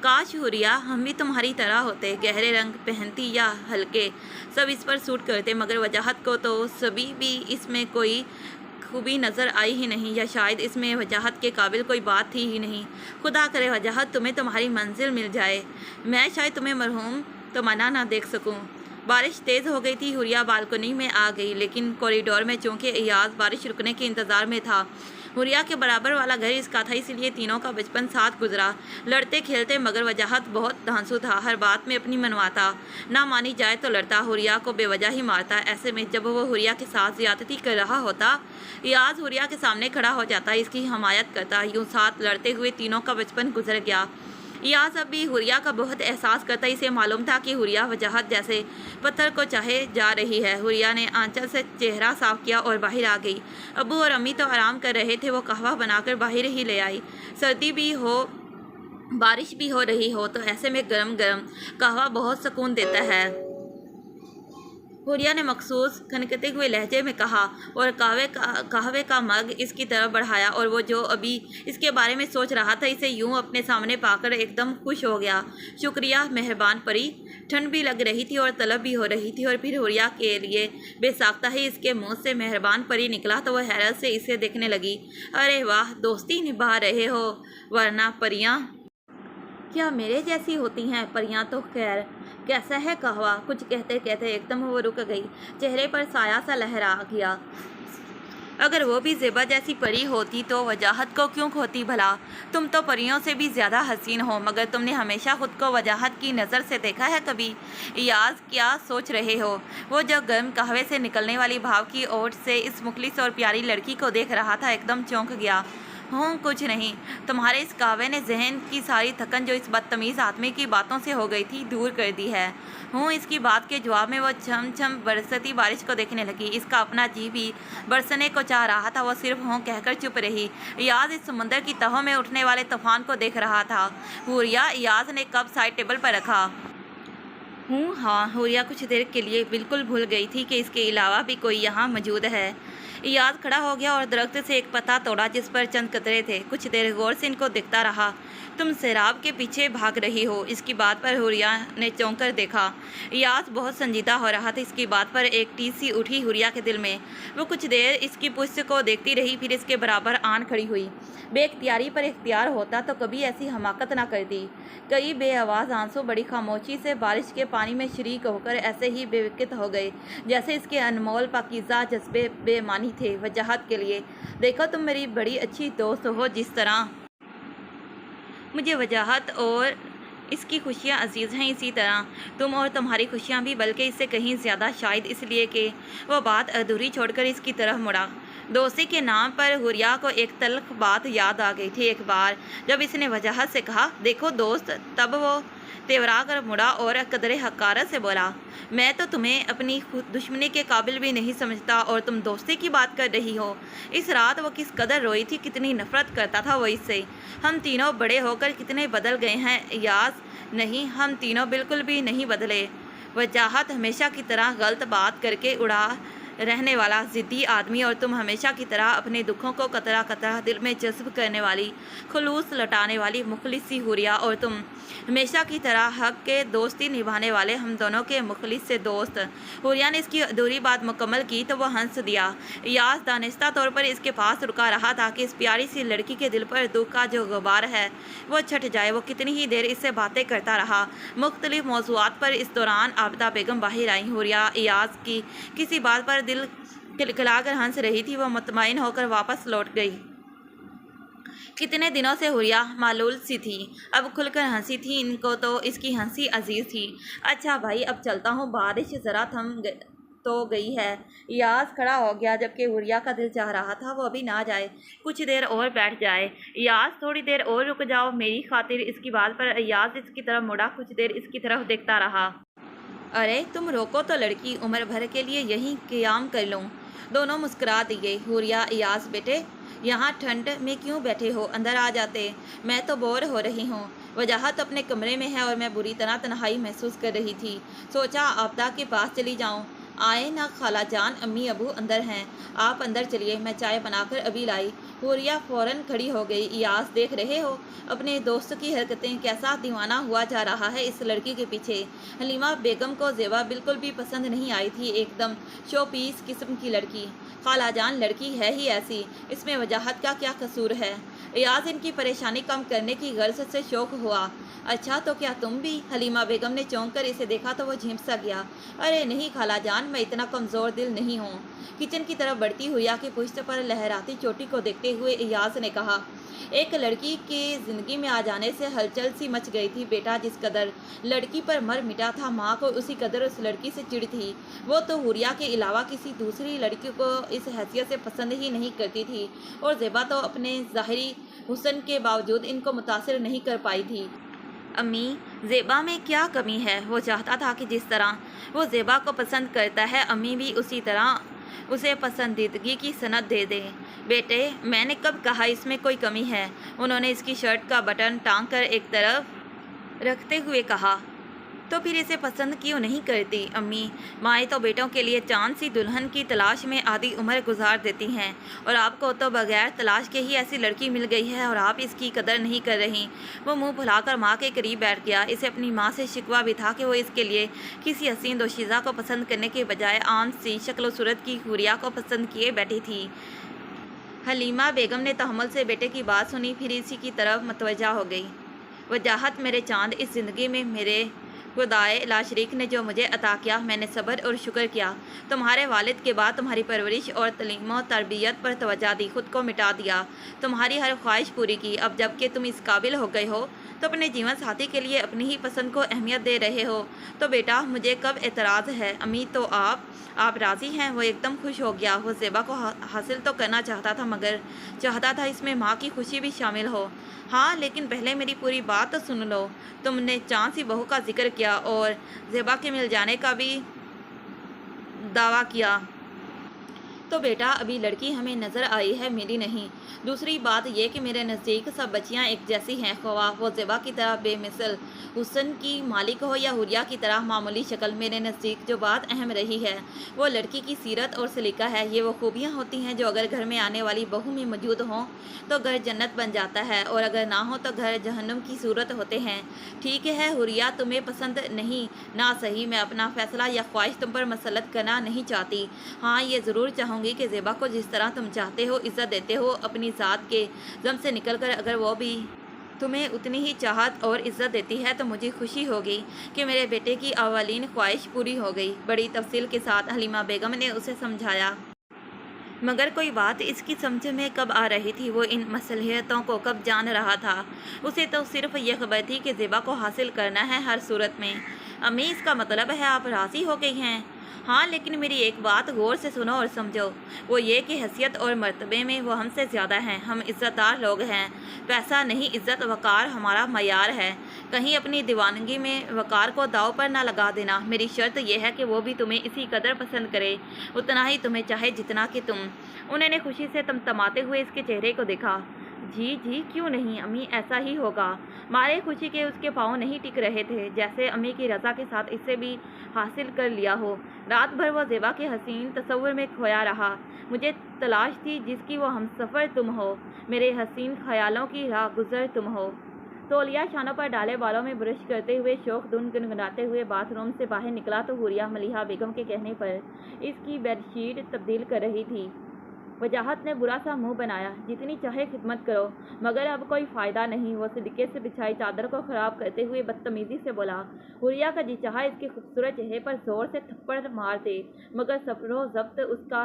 [SPEAKER 1] काश हुरिया हम भी तुम्हारी तरह होते, गहरे रंग पहनती या हल्के, सब इस पर सूट करते। मगर वजाहत को तो सभी भी इसमें कोई खूबी नज़र आई ही नहीं, या शायद इसमें वजाहत के काबिल कोई बात थी ही नहीं। खुदा करे वजाहत तुम्हें तुम्हारी मंजिल मिल जाए, मैं शायद तुम्हें मरहूम तो मना ना देख सकूं। बारिश तेज़ हो गई थी। हुरिया बालकनी में आ गई, लेकिन कॉरिडोर में चूंकि इयाज बारिश रुकने के इंतज़ार में था। हुरिया के बराबर वाला घर इसका था, इसलिए तीनों का बचपन साथ गुजरा, लड़ते खेलते। मगर वजाहत बहुत धांसू था, हर बात में अपनी मनवाता, ना मानी जाए तो लड़ता, हुरिया को बेवजह ही मारता। ऐसे में जब वो हुरिया के साथ ज़्यादती कर रहा होता, इयाज हुरिया के सामने खड़ा हो जाता, इसकी हमायत करता। यूं साथ लड़ते हुए तीनों का बचपन गुजर गया। इयाज अब भी हुरिया का बहुत एहसास करता। इसे मालूम था कि हुरिया वजाहत जैसे पत्थर को चाहे जा रही है। हुरिया ने आंचल से चेहरा साफ किया और बाहर आ गई। अब्बू और अम्मी तो आराम कर रहे थे, वो कहवा बनाकर बाहर ही ले आई। सर्दी भी हो, बारिश भी हो रही हो, तो ऐसे में गरम गरम कहवा बहुत सुकून देता है। हुरिया ने मखसूस खनकते हुए लहजे में कहा और कहवे का मग इसकी तरफ बढ़ाया, और वो जो अभी इसके बारे में सोच रहा था, इसे यूं अपने सामने पाकर एकदम खुश हो गया। शुक्रिया मेहरबान परी। ठंड भी लग रही थी और तलब भी हो रही थी, और फिर हुरिया के लिए बेसाख्ता ही इसके मुंह से मेहरबान परी निकला तो वह हैरत से इसे देखने लगी। अरे वाह, दोस्ती निभा रहे हो, वरना परियां क्या मेरे जैसी होती हैं? परियां तो खैर। कैसा है कहवा? कुछ कहते कहते एकदम वो रुक गई, चेहरे पर साया सा लहरा गया। अगर वो भी ज़ेबा जैसी परी होती तो वजाहत को क्यों खोती भला? तुम तो परियों से भी ज़्यादा हसीन हो, मगर तुमने हमेशा खुद को वजाहत की नज़र से देखा है कभी? इयाज क्या सोच रहे हो? वो जो गर्म कहवे से निकलने वाली भाव की ओट से इस मुखलिस और प्यारी लड़की को देख रहा था, एकदम चौंक गया। कुछ नहीं, तुम्हारे इस कहवे ने जहन की सारी थकन जो इस बदतमीज़ आदमी की बातों से हो गई थी, दूर कर दी है। इसकी बात के जवाब में वो छम छम बरसती बारिश को देखने लगी। इसका अपना जी भी बरसने को चाह रहा था, वो सिर्फ कहकर चुप रही। इयाज इस समुंदर की तहों में उठने वाले तूफान को देख रहा था। हुरिया इयाज ने कप साइड टेबल पर रखा। हाँ, हुरिया कुछ देर के लिए बिल्कुल भूल गई थी कि इसके अलावा भी कोई यहाँ मौजूद है। इयाज खड़ा हो गया और दरख्त से एक पत्ता तोड़ा जिस पर चंद कतरे थे। कुछ देर गौर से इनको देखता रहा। तुम सैराब के पीछे भाग रही हो? इसकी बात पर हुरिया ने चौंक कर देखा। इयाज बहुत संजीदा हो रहा था। इसकी बात पर एक टीस सी उठी हुरिया के दिल में। वो कुछ देर इसकी पुष्ट को देखती रही, फिर इसके बराबर आन खड़ी हुई। बेख्तियारी पर इख्तियार होता तो कभी ऐसी हमाकत ना करती। कई बेआवाज़ आंसू बड़ी खामोशी से बारिश के पानी में शरीक होकर ऐसे ही बेविकत हो गए, जैसे इसके अनमोल पाकीज़ा जज्बे बेमानी थे वजाहत के लिए। देखो, तुम मेरी बड़ी अच्छी दोस्त हो, जिस तरह मुझे वजाहत और इसकी खुशियाँ अजीज़ हैं, इसी तरह तुम और तुम्हारी खुशियाँ भी, बल्कि इससे कहीं ज़्यादा, शायद इसलिए कि वो बात अधूरी छोड़कर इसकी तरफ मुड़ा। दोस्ती के नाम पर हुरिया को एक तल्ख बात याद आ गई थी। एक बार जब इसने वजाहत से कहा, देखो दोस्त, तब वो तेवरा कर मुड़ा और कदरे हकारत से बोला, मैं तो तुम्हें अपनी दुश्मनी के काबिल भी नहीं समझता और तुम दोस्ती की बात कर रही हो। इस रात वो किस कदर रोई थी, कितनी नफरत करता था वो इससे। हम तीनों बड़े होकर कितने बदल गए हैं इयाज। नहीं, हम तीनों बिल्कुल भी नहीं बदले। वजाहत हमेशा की तरह गलत बात करके उड़ा रहने वाला ज़िद्दी आदमी, और तुम हमेशा की तरह अपने दुखों को कतरा कतरा दिल में जज्ब करने वाली, खुलूस लौटाने वाली मुखलिस सी हुरिया, और तुम हमेशा की तरह हक के दोस्ती निभाने वाले हम दोनों के मुखलिस से दोस्त। हुरिया ने इसकी अधूरी बात मुकम्मल की तो वह हंस दिया। इयाज दानिस्ता तौर पर इसके पास रुका रहा ताकि इस प्यारी सी लड़की के दिल पर दुख का जो गुबार है वो छट जाए। वो कितनी ही देर इससे बातें करता रहा। मुख्तलिफ मौज़ूआत पर। इस दौरान आबिदा बेगम बाहर आई। हुरिया इयाज की किसी बात पर दिल खिलखिलाकर हंस रही थी। वह मुतमईन होकर वापस लौट गई। कितने दिनों से हुरिया मालूल सी थी, अब खुलकर हंसी थी। इनको तो इसकी हंसी अजीज थी। अच्छा भाई, अब चलता हूँ, बारिश ज़रा थम तो गई है। इयाज खड़ा हो गया, जबकि हुरिया का दिल चाह रहा था वो अभी ना जाए, कुछ देर और बैठ जाए। इयाज, थोड़ी देर और रुक जाओ मेरी खातिर। इसकी बात पर इयाज इसकी तरफ मुड़ा, कुछ देर इसकी तरफ देखता रहा। अरे तुम रोको तो लड़की, उम्र भर के लिए यहीं क़याम कर लूँ। दोनों मुस्कुरा दिए। हुरिया, इयाज बेटे, यहाँ ठंड में क्यों बैठे हो? अंदर आ जाते, मैं तो बोर हो रही हूँ। वजाहत अपने कमरे में है और मैं बुरी तरह तन्हाई महसूस कर रही थी। सोचा आबिदा के पास चली जाऊँ। आए ना खाला जान, अम्मी अबू अंदर हैं, आप अंदर चलिए, मैं चाय बनाकर अभी लाई। हुरिया फ़ौरन खड़ी हो गई। इयाज, देख रहे हो अपने दोस्त की हरकतें, कैसा दीवाना हुआ जा रहा है इस लड़की के पीछे। हलीमा बेगम को ज़ेबा बिल्कुल भी पसंद नहीं आई थी, एकदम शो पीस किस्म की लड़की। खाला जान, लड़की है ही ऐसी, इसमें वजाहत का क्या कसूर है? इयाज इनकी परेशानी कम करने की गर्ज से शौक हुआ। अच्छा, तो क्या तुम भी? हलीमा बेगम ने चौंक कर इसे देखा तो वो झिम सा गया। अरे नहीं खाला जान, मैं इतना कमज़ोर दिल नहीं हूँ। किचन की तरफ बढ़ती हुरिया की पुश्त पर लहराती चोटी को देखते हुए इयाज ने कहा। एक लड़की के ज़िंदगी में आ जाने से हलचल सी मच गई थी बेटा। जिस कदर लड़की पर मर मिटा था माँ को, उसी कदर उस लड़की से चिढ़ थी। वो तो हुरिया के अलावा किसी दूसरी लड़की को इस हैसियत से पसंद ही नहीं करती थी, और ज़ेबा तो अपने ज़ाहिरी हुस्न के बावजूद इनको मुतासिर नहीं कर पाई थी। अम्मी, ज़ेबा में क्या कमी है? वो चाहता था कि जिस तरह वो ज़ेबा को पसंद करता है, अम्मी भी उसी तरह उसे पसंदीदगी की सनद दे दें। बेटे, मैंने कब कहा इसमें कोई कमी है? उन्होंने इसकी शर्ट का बटन टांग कर एक तरफ रखते हुए कहा। तो फिर इसे पसंद क्यों नहीं करती? अम्मी, माएँ तो बेटों के लिए चांद सी दुल्हन की तलाश में आधी उम्र गुजार देती हैं, और आपको तो बगैर तलाश के ही ऐसी लड़की मिल गई है और आप इसकी कदर नहीं कर रही। वो मुंह फुलाकर माँ के करीब बैठ गया। इसे अपनी माँ से शिकवा भी था कि वो इसके लिए किसी हसीन दोशीज़ा को पसंद करने के बजाय आम सी शक्ल सूरत की हुरिया को पसंद किए बैठी थी। हलीमा बेगम ने तहम्मुल से बेटे की बात सुनी, फिर इसी की तरफ मतवज्जा हो गई। वजाहत, मेरे चांद, इस ज़िंदगी में मेरे खुदाए लाशरीक ने जो मुझे अता किया, मैंने सब्र और शुक्र किया। तुम्हारे वालिद के बाद तुम्हारी परवरिश और तलीम और तरबियत पर तवज्जो दी, खुद को मिटा दिया, तुम्हारी हर ख्वाहिश पूरी की। अब जबकि तुम इस काबिल हो गए हो तो अपने जीवन साथी के लिए अपनी ही पसंद को अहमियत दे रहे हो, तो बेटा मुझे कब एतराज़ है? अम्मी, तो आप राज़ी हैं? वो एकदम खुश हो गया। वो ज़ेबा को हासिल तो करना चाहता था, मगर चाहता था इसमें माँ की खुशी भी शामिल हो। हाँ, लेकिन पहले मेरी पूरी बात तो सुन लो। तुमने चांद सी बहू का जिक्र किया और ज़ेबा के मिल जाने का भी दावा किया, तो बेटा अभी लड़की हमें नज़र आई है, मिली नहीं। दूसरी बात यह कि मेरे नज़दीक सब बच्चियां एक जैसी हैं, ख्वाह वो ज़ेबा की तरह बेमिसल हुस्न की मालिक हो या हुरिया की तरह मामूली शक्ल। मेरे नज़दीक जो बात अहम रही है वो लड़की की सीरत और सलीका है। ये वो खूबियाँ होती हैं जो अगर घर में आने वाली बहू में मौजूद हों तो घर जन्नत बन जाता है, और अगर ना हो तो घर जहन्नुम की सूरत होते हैं। ठीक है हुरिया, तुम्हें पसंद नहीं ना सही, मैं अपना फ़ैसला या ख्वाहिश तुम पर मसलत करना नहीं चाहती। हाँ, ये ज़रूर चाहूँगी कि ज़ेबा को जिस तरह तुम चाहते हो, इज़्ज़त देते हो, अपनी ज़ात के ज़म से निकल कर अगर वो भी तुम्हें उतनी ही चाहत और इज़्ज़त देती है तो मुझे खुशी होगी कि मेरे बेटे की अवलीन ख्वाहिश पूरी हो गई। बड़ी तफसील के साथ हलीमा बेगम ने उसे समझाया, मगर कोई बात इसकी समझ में कब आ रही थी? वो इन मसलहतों को कब जान रहा था? उसे तो सिर्फ ये खबर थी कि ज़ेबा को हासिल करना है हर सूरत में। अम्मी, इसका मतलब है आप राज़ी हो गई हैं? हाँ, लेकिन मेरी एक बात गौर से सुनो और समझो। वो ये कि हैसियत और मर्तबे में वो हमसे ज़्यादा हैं। हम इज़्ज़तदार लोग हैं। पैसा नहीं, इज़्ज़त वक़ार हमारा मयार है। कहीं अपनी दीवानगी में वक़ार को दाव पर ना लगा देना। मेरी शर्त यह है कि वो भी तुम्हें इसी कदर पसंद करे, उतना ही तुम्हें चाहे जितना कि तुम। उन्होंने खुशी से तमतमाते हुए इसके चेहरे को देखा। जी जी, क्यों नहीं अम्मी, ऐसा ही होगा। मारे खुशी के उसके पाँव नहीं टिक रहे थे, जैसे अम्मी की रज़ा के साथ इसे भी हासिल कर लिया हो। रात भर वो ज़ेबा के हसीन तस्वुर में खोया रहा। मुझे तलाश थी जिसकी वो हमसफ़र तुम हो, मेरे हसीन ख्यालों की राह गुज़र तुम हो। तौलिया शानों पर डाले बालों में ब्रश करते हुए शौक धुन गुनगुनाते हुए बाथरूम से बाहर निकला तो हुरिया मलिहा बेगम के कहने पर इसकी बेडशीट तब्दील कर रही थी। वजाहत ने बुरा सा मुंह बनाया। जितनी चाहे खिदमत करो, मगर अब कोई फ़ायदा नहीं। वो सलीके से बिछाई चादर को ख़राब करते हुए बदतमीज़ी से बोला। हुरिया का जी चाहा इसके खूबसूरत चेहरे पर ज़ोर से थप्पड़ मार दे, मगर सब्र ज़ब्त उसका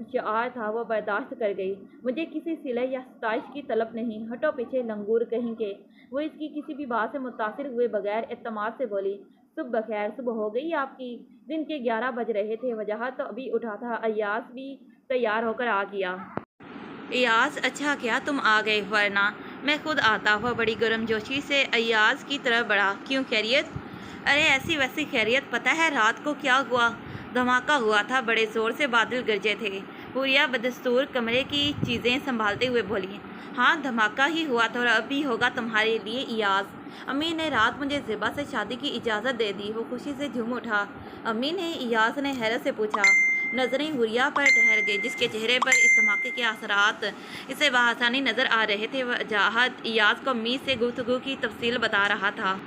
[SPEAKER 1] शिआर था। वो बर्दाश्त कर गई। मुझे किसी सिले या सताइश की तलब नहीं, हटो पीछे लंगूर कहीं के। वो इसकी किसी भी बात से मुतासिर हुए बगैर एतमाद से बोली। सुबह बखैर, सुबह हो गई आपकी? दिन के 11 बज रहे थे। वजाहत तो अभी उठा था। अय्याज भी तैयार होकर आ गया। अय्याज, अच्छा क्या तुम आ गए, वरना मैं खुद आता। वह बड़ी गर्मजोशी से अय्याज की तरफ बढ़ा। क्यों, खैरियत? अरे ऐसी वैसी खैरियत। पता है रात को क्या हुआ? धमाका हुआ था, बड़े ज़ोर से बादल गरजे थे। हुरिया बदस्तूर कमरे की चीज़ें संभालते हुए बोली। हाँ, धमाका ही हुआ था और अब भी होगा तुम्हारे लिए अय्याज। अम्मी ने रात मुझे ज़ेबा से शादी की इजाज़त दे दी। वो खुशी से झूम उठा। अम्मी ने? अय्याज ने हैरत से पूछा। नज़रें हुरिया पर ठहर गई, जिसके चेहरे पर इस धमाके के असरात इसे बआसानी नज़र आ रहे थे। वजाहत अय्याज को अम्मी से गुफ्तगू की तफसील बता रहा था।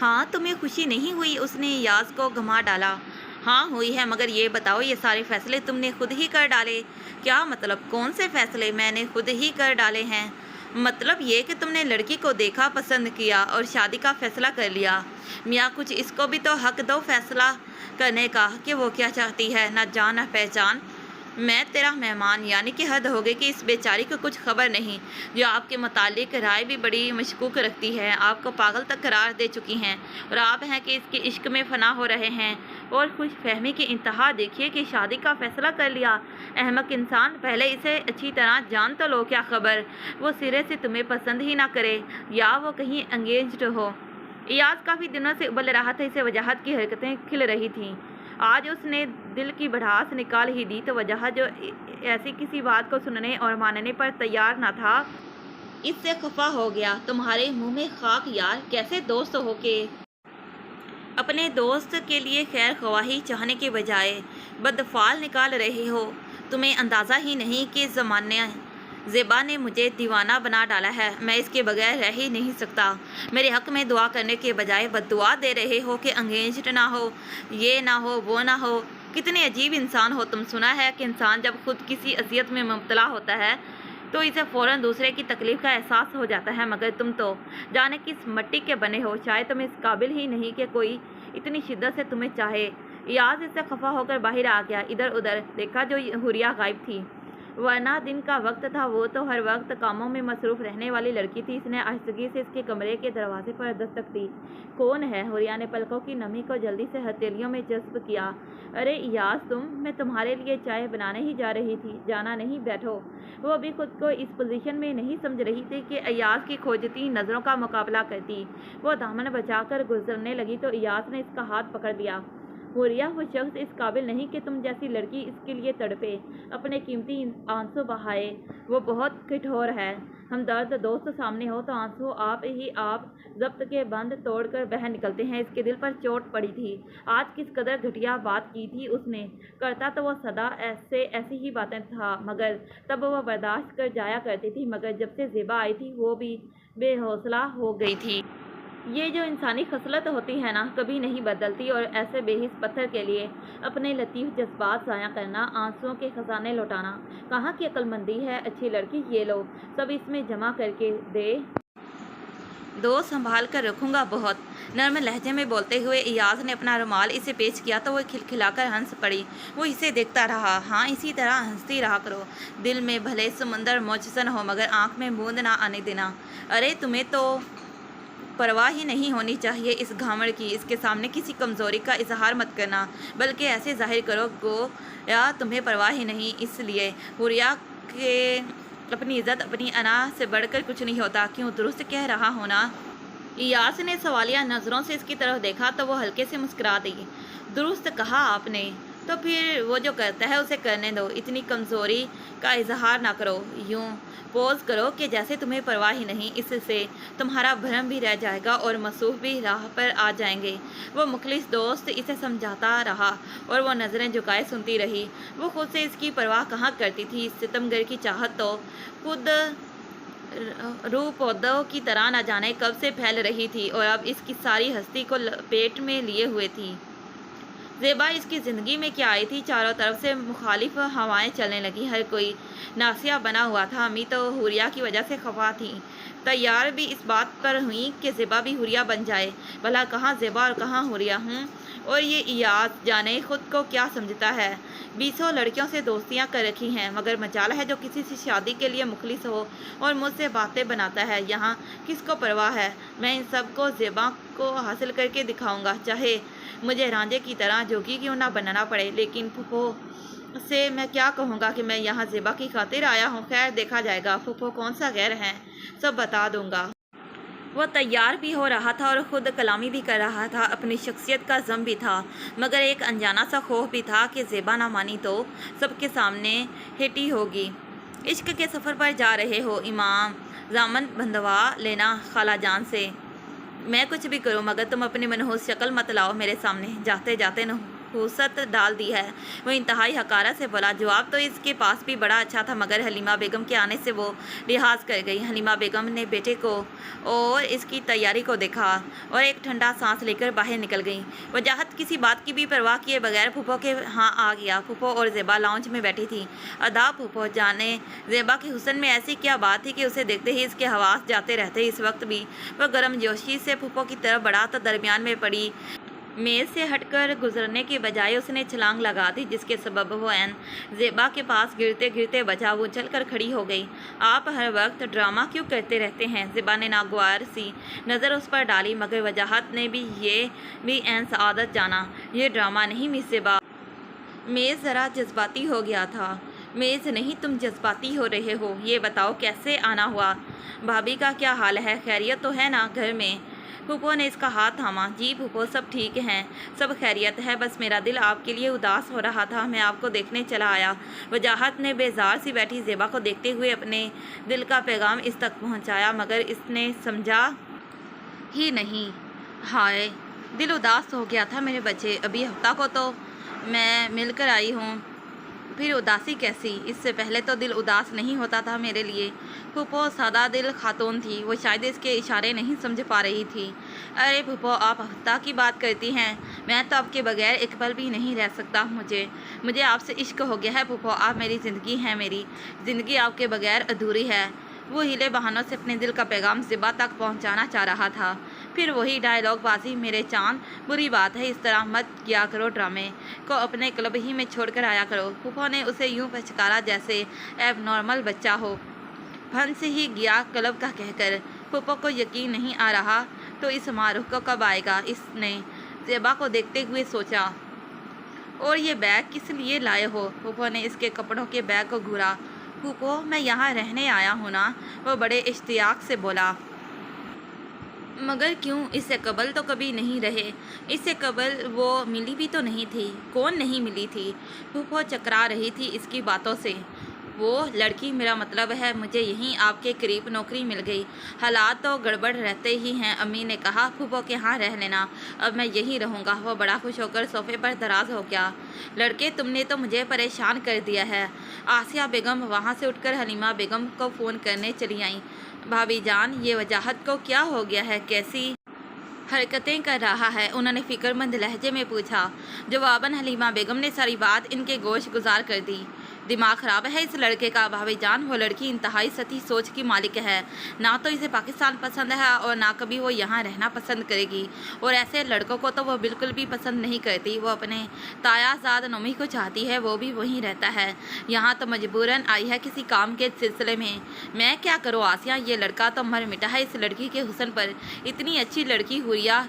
[SPEAKER 1] हाँ, तुम्हें खुशी नहीं हुई? उसने अय्याज को घुमा डाला। हाँ हुई है, मगर ये बताओ, ये सारे फैसले तुमने खुद ही कर डाले? क्या मतलब? कौन से फैसले? मैंने खुद ही कर डाले हैं। مطلب یہ کہ تم نے لڑکی کو دیکھا، پسند کیا اور شادی کا فیصلہ کر لیا۔ میاں کچھ اس کو بھی تو حق دو فیصلہ کرنے کا کہ وہ کیا چاہتی ہے۔ نہ جان نہ پہچان، میں تیرا مہمان، یعنی کہ حد ہو گئی کہ اس بیچاری کو کچھ خبر نہیں، جو آپ کے متعلق رائے بھی بڑی مشکوک رکھتی ہے، آپ کو پاگل تک قرار دے چکی ہیں، اور آپ ہیں کہ اس کے عشق میں فنا ہو رہے ہیں۔ اور خوش فہمی کی انتہا دیکھیے کہ شادی کا فیصلہ کر لیا۔ احمق انسان، پہلے اسے اچھی طرح جان تو لو، کیا خبر وہ سرے سے تمہیں پسند ہی نہ کرے یا وہ کہیں انگیجڈ ہو۔ ایاز کافی دنوں سے ابل رہا تھا، اسے وجاہت کی حرکتیں کھل رہی تھیں۔ آج اس نے دل کی بھڑاس نکال ہی دی تو وجاہت جو ایسی کسی بات کو سننے اور ماننے پر تیار نہ تھا، اس سے خفا ہو گیا۔ تمہارے منہ میں خاک یار، کیسے دوست ہو کہ اپنے دوست کے لیے خیر خواہی چاہنے کے بجائے بدفعل نکال رہے ہو۔ تمہیں اندازہ ہی نہیں کہ زمانے زیبا نے مجھے دیوانہ بنا ڈالا ہے، میں اس کے بغیر رہ ہی نہیں سکتا۔ میرے حق میں دعا کرنے کے بجائے بد دعا دے رہے ہو کہ انگیجڈ نہ ہو، یہ نہ ہو، وہ نہ ہو۔ کتنے عجیب انسان ہو تم۔ سنا ہے کہ انسان جب خود کسی اذیت میں مبتلا ہوتا ہے تو اسے فوراً دوسرے کی تکلیف کا احساس ہو جاتا ہے، مگر تم تو جانے کس مٹی کے بنے ہو، شاید تم اس قابل ہی نہیں کہ کوئی اتنی شدت سے تمہیں چاہے۔ ایاز اس سے خفا ہو کر باہر آ گیا۔ ادھر ادھر دیکھا جو حوریہ غائب تھی، ورنہ دن کا وقت تھا، وہ تو ہر وقت کاموں میں مصروف رہنے والی لڑکی تھی۔ اس نے آہستگی سے اس کے کمرے کے دروازے پر دستک دی۔ کون ہے؟ حوریہ نے پلکوں کی نمی کو جلدی سے ہتھیلیوں میں جذب کیا۔ ارے ایاز تم، میں تمہارے لیے چائے بنانے ہی جا رہی تھی، جانا نہیں، بیٹھو۔ وہ بھی خود کو اس پوزیشن میں نہیں سمجھ رہی تھی کہ ایاز کی کھوجتی نظروں کا مقابلہ کرتی۔ وہ دامن بچا کر گزرنے لگی تو ایاز نے اس کا ہاتھ پکڑ لیا۔ حوریہ، وہ شخص اس قابل نہیں کہ تم جیسی لڑکی اس کے لیے تڑپے، اپنے قیمتی آنسو بہائے۔ وہ بہت کٹھور ہے۔ ہمدرد دوست سامنے ہو تو آنسو آپ ہی آپ ضبط کے بند توڑ کر بہہ نکلتے ہیں۔ اس کے دل پر چوٹ پڑی تھی۔ آج کس قدر گھٹیا بات کی تھی اس نے۔ کرتا تو وہ سدا ایسی ہی باتیں تھا، مگر تب وہ برداشت کر جایا کرتی تھی، مگر جب سے زیبا آئی تھی وہ بھی بے حوصلہ ہو گئی تھی۔ یہ جو انسانی خصلت ہوتی ہے نا، کبھی نہیں بدلتی، اور ایسے بے حس پتھر کے لیے اپنے لطیف جذبات ضائع کرنا، آنسوؤں کے خزانے لوٹانا، کہاں کی عقل مندی ہے۔ اچھی لڑکی، یہ لو، سب اس میں جمع کر کے دے دو، سنبھال کر رکھوں گا بہت۔ نرم لہجے میں بولتے ہوئے ایاز نے اپنا رومال اسے پیش کیا تو وہ کھلکھلا کر ہنس پڑی۔ وہ اسے دیکھتا رہا۔ ہاں، اسی طرح ہنستی رہا کرو، دل میں بھلے سمندر موجزن ہو مگر آنکھ میں بوند نہ آنے دینا۔ ارے تمہیں تو پرواہ ہی نہیں ہونی چاہیے اس گھامڑ کی۔ اس کے سامنے کسی کمزوری کا اظہار مت کرنا، بلکہ ایسے ظاہر کرو گویا تمہیں پرواہ ہی نہیں۔ اس لیے حوریہ کہ اپنی عزت اپنی انا سے بڑھ کر کچھ نہیں ہوتا۔ کیوں، درست کہہ رہا ہوں نا؟ ایاز نے سوالیہ نظروں سے اس کی طرف دیکھا تو وہ ہلکے سے مسکرا دی۔ درست کہا آپ نے۔ تو پھر وہ جو کرتا ہے اسے کرنے دو، اتنی کمزوری کا اظہار نہ کرو، یوں پوز کرو کہ جیسے تمہیں پرواہ ہی نہیں۔ اس سے تمہارا بھرم بھی رہ جائے گا اور مصوف بھی راہ پر آ جائیں گے۔ وہ مخلص دوست اسے سمجھاتا رہا اور وہ نظریں جھکائے سنتی رہی۔ وہ خود سے اس کی پرواہ کہاں کرتی تھی۔ ستمگر کی چاہت تو خود روح پودوں کی طرح نہ جانے کب سے پھیل رہی تھی اور اب اس کی ساری ہستی کو پیٹ میں لیے ہوئے تھی۔ زیبا اس کی زندگی میں کیا آئی تھی؟ چاروں طرف سے مخالف ہوائیں چلنے لگیں، ہر کوئی ناسیہ بنا ہوا تھا۔ امی تو حوریہ کی وجہ سے خفا تھی، تیار بھی اس بات پر ہوئیں کہ زیبا بھی حوریہ بن جائے۔ بھلا کہاں زیبا اور کہاں حوریہ ہوں؟ اور یہ ایاز جانے خود کو کیا سمجھتا ہے؟ 20 لڑکیوں سے دوستیاں کر رکھی ہیں، مگر مجال ہے جو کسی سے شادی کے لیے مخلص ہو اور مجھ سے باتیں بناتا ہے۔ یہاں کس کو پرواہ ہے؟ میں ان سب کو زیبا کو حاصل کر کے دکھاؤں گا، چاہے مجھے رانجھے کی طرح جوگی کیوں نہ بننا پڑے۔ لیکن پھوپھو سے میں کیا کہوں گا کہ میں یہاں زیبا کی خاطر آیا ہوں؟ خیر، دیکھا جائے گا۔ پھوپھو کون سا غیر ہیں، سب بتا دوں گا۔ وہ تیار بھی ہو رہا تھا اور خود کلامی بھی کر رہا تھا۔ اپنی شخصیت کا ضم بھی تھا، مگر ایک انجانا سا خوف بھی تھا کہ زیبا نہ مانی تو سب کے سامنے ہیٹی ہوگی۔ عشق کے سفر پر جا رہے ہو امام، ضامن بندھوا لینا خالہ جان سے۔ میں کچھ بھی کروں مگر تم اپنی منحوس شکل مت لاؤ میرے سامنے۔ جاتے جاتے फुर्सत डाल दी है। वो इंतहाई हकारत से बोला। जवाब तो इसके पास भी बड़ा अच्छा था, मगर हलीमा बेगम के आने से वो लिहाज कर गई। हलीमा बेगम ने बेटे को और इसकी तैयारी को देखा और एक ठंडा सांस लेकर बाहर निकल गई। वजाहत किसी बात की भी परवाह किए बगैर फूफो के यहाँ आ गया। फूफो और ज़ेबा लाउंज में बैठी थी। अदा फूफो जाने ज़ेबा के हुस्न में ऐसी क्या बात थी कि उसे देखते ही इसके हवास जाते रहते। इस वक्त भी वह गर्मजोशी से फूफो की तरफ बढ़ा तो दरमियान में पड़ी मेज़ से हटकर गुजरने के बजाय उसने छलांग लगा दी, जिसके सबब वो ऐन ज़ेबा के पास गिरते गिरते बचा। वो चलकर खड़ी हो गई। आप हर वक्त ड्रामा क्यों करते रहते हैं? ज़ेबा ने नागवार सी नज़र उस पर डाली, मगर वजाहत ने भी ऐन सआदत जाना। ये ड्रामा नहीं मिस ज़ेबा। मेज़ ज़रा जज्बाती हो गया था। मेज़ नहीं, तुम जज्बाती हो रहे हो। ये बताओ कैसे आना हुआ? भाभी का क्या हाल है? खैरियत तो है ना घर में? फूफो ने इसका हाथ थामा। जी फूफो, सब ठीक हैं, सब खैरियत है। बस मेरा दिल आपके लिए उदास हो रहा था, मैं आपको देखने चला आया। वजाहत ने बेजार सी बैठी ज़ेबा को देखते हुए अपने दिल का पैगाम इस तक पहुंचाया, मगर इसने समझा ही नहीं। हाय, दिल उदास हो गया था मेरे बच्चे। अभी हफ्ता को तो मैं मिलकर आई हूँ, फिर उदासी कैसी? इससे पहले तो दिल उदास नहीं होता था मेरे लिए। फूफो सादा दिल खातून थी, वो शायद इसके इशारे नहीं समझ पा रही थी। अरे फूफो, आप हफ्ता की बात करती हैं? मैं तो आपके बगैर एक पल भी नहीं रह सकता। मुझे आपसे इश्क हो गया है फूफो। आप मेरी ज़िंदगी हैं, मेरी ज़िंदगी आपके बगैर अधूरी है। वो हीले बहानों से अपने दिल का पैगाम ज़ेबा तक पहुंचाना चाह रहा था। फिर वही डायलॉग बाजी, मेरे चांद, बुरी बात है, इस तरह मत किया करो, ड्रामे को अपने क्लब ही में छोड़कर आया करो। फूफो ने उसे यूं पछकारा जैसे एब नॉर्मल बच्चा हो। फन से ही गया क्लब का कहकर। फूफो को यकीन नहीं आ रहा तो इस समारोह को कब आएगा? इसने ज़ेबा को देखते हुए सोचा। और ये बैग किस लिए लाए हो? फूफो ने इसके कपड़ों के बैग को घूरा। फूफो, मैं यहाँ रहने आया हूँ ना, वो बड़े इश्तियाक से बोला। मगर क्यों? इससे कबल तो कभी नहीं रहे। इससे कबल वो मिली भी तो नहीं थी। कौन नहीं मिली थी? फूफो चकरा रही थी इसकी बातों से। वो लड़की, मेरा मतलब है मुझे यहीं आपके करीब नौकरी मिल गई। हालात तो गड़बड़ रहते ही हैं। अम्मी ने कहा फूफो के यहाँ रह लेना, अब मैं यहीं रहूँगा। वो बड़ा खुश होकर सोफे पर दराज हो गया। लड़के, तुमने तो मुझे परेशान कर दिया है। आसिया बेगम वहाँ से उठकर हलीमा बेगम को फ़ोन करने चली आईं। भाभी जान, ये वजाहत को क्या हो गया है? कैसी हरकतें कर रहा है? उन्होंने फ़िक्रमंद लहजे में पूछा। जवाबन हलीमा बेगम ने सारी बात इनके गोश गुजार कर दी। दिमाग ख़राब है इस लड़के का भाभी जान। वो लड़की इंतहाई सती सोच की मालिक है। ना तो इसे पाकिस्तान पसंद है और ना कभी वो यहाँ रहना पसंद करेगी। और ऐसे लड़कों को तो वो बिल्कुल भी पसंद नहीं करती। वो अपने तायाजाद नोमी को चाहती है, वो भी वहीं रहता है। यहाँ तो मजबूरन आई है किसी काम के सिलसिले में। मैं क्या करूँ आसिया, ये लड़का तो मर मिटा है इस लड़की के हुस्न पर। इतनी अच्छी लड़की हुरिया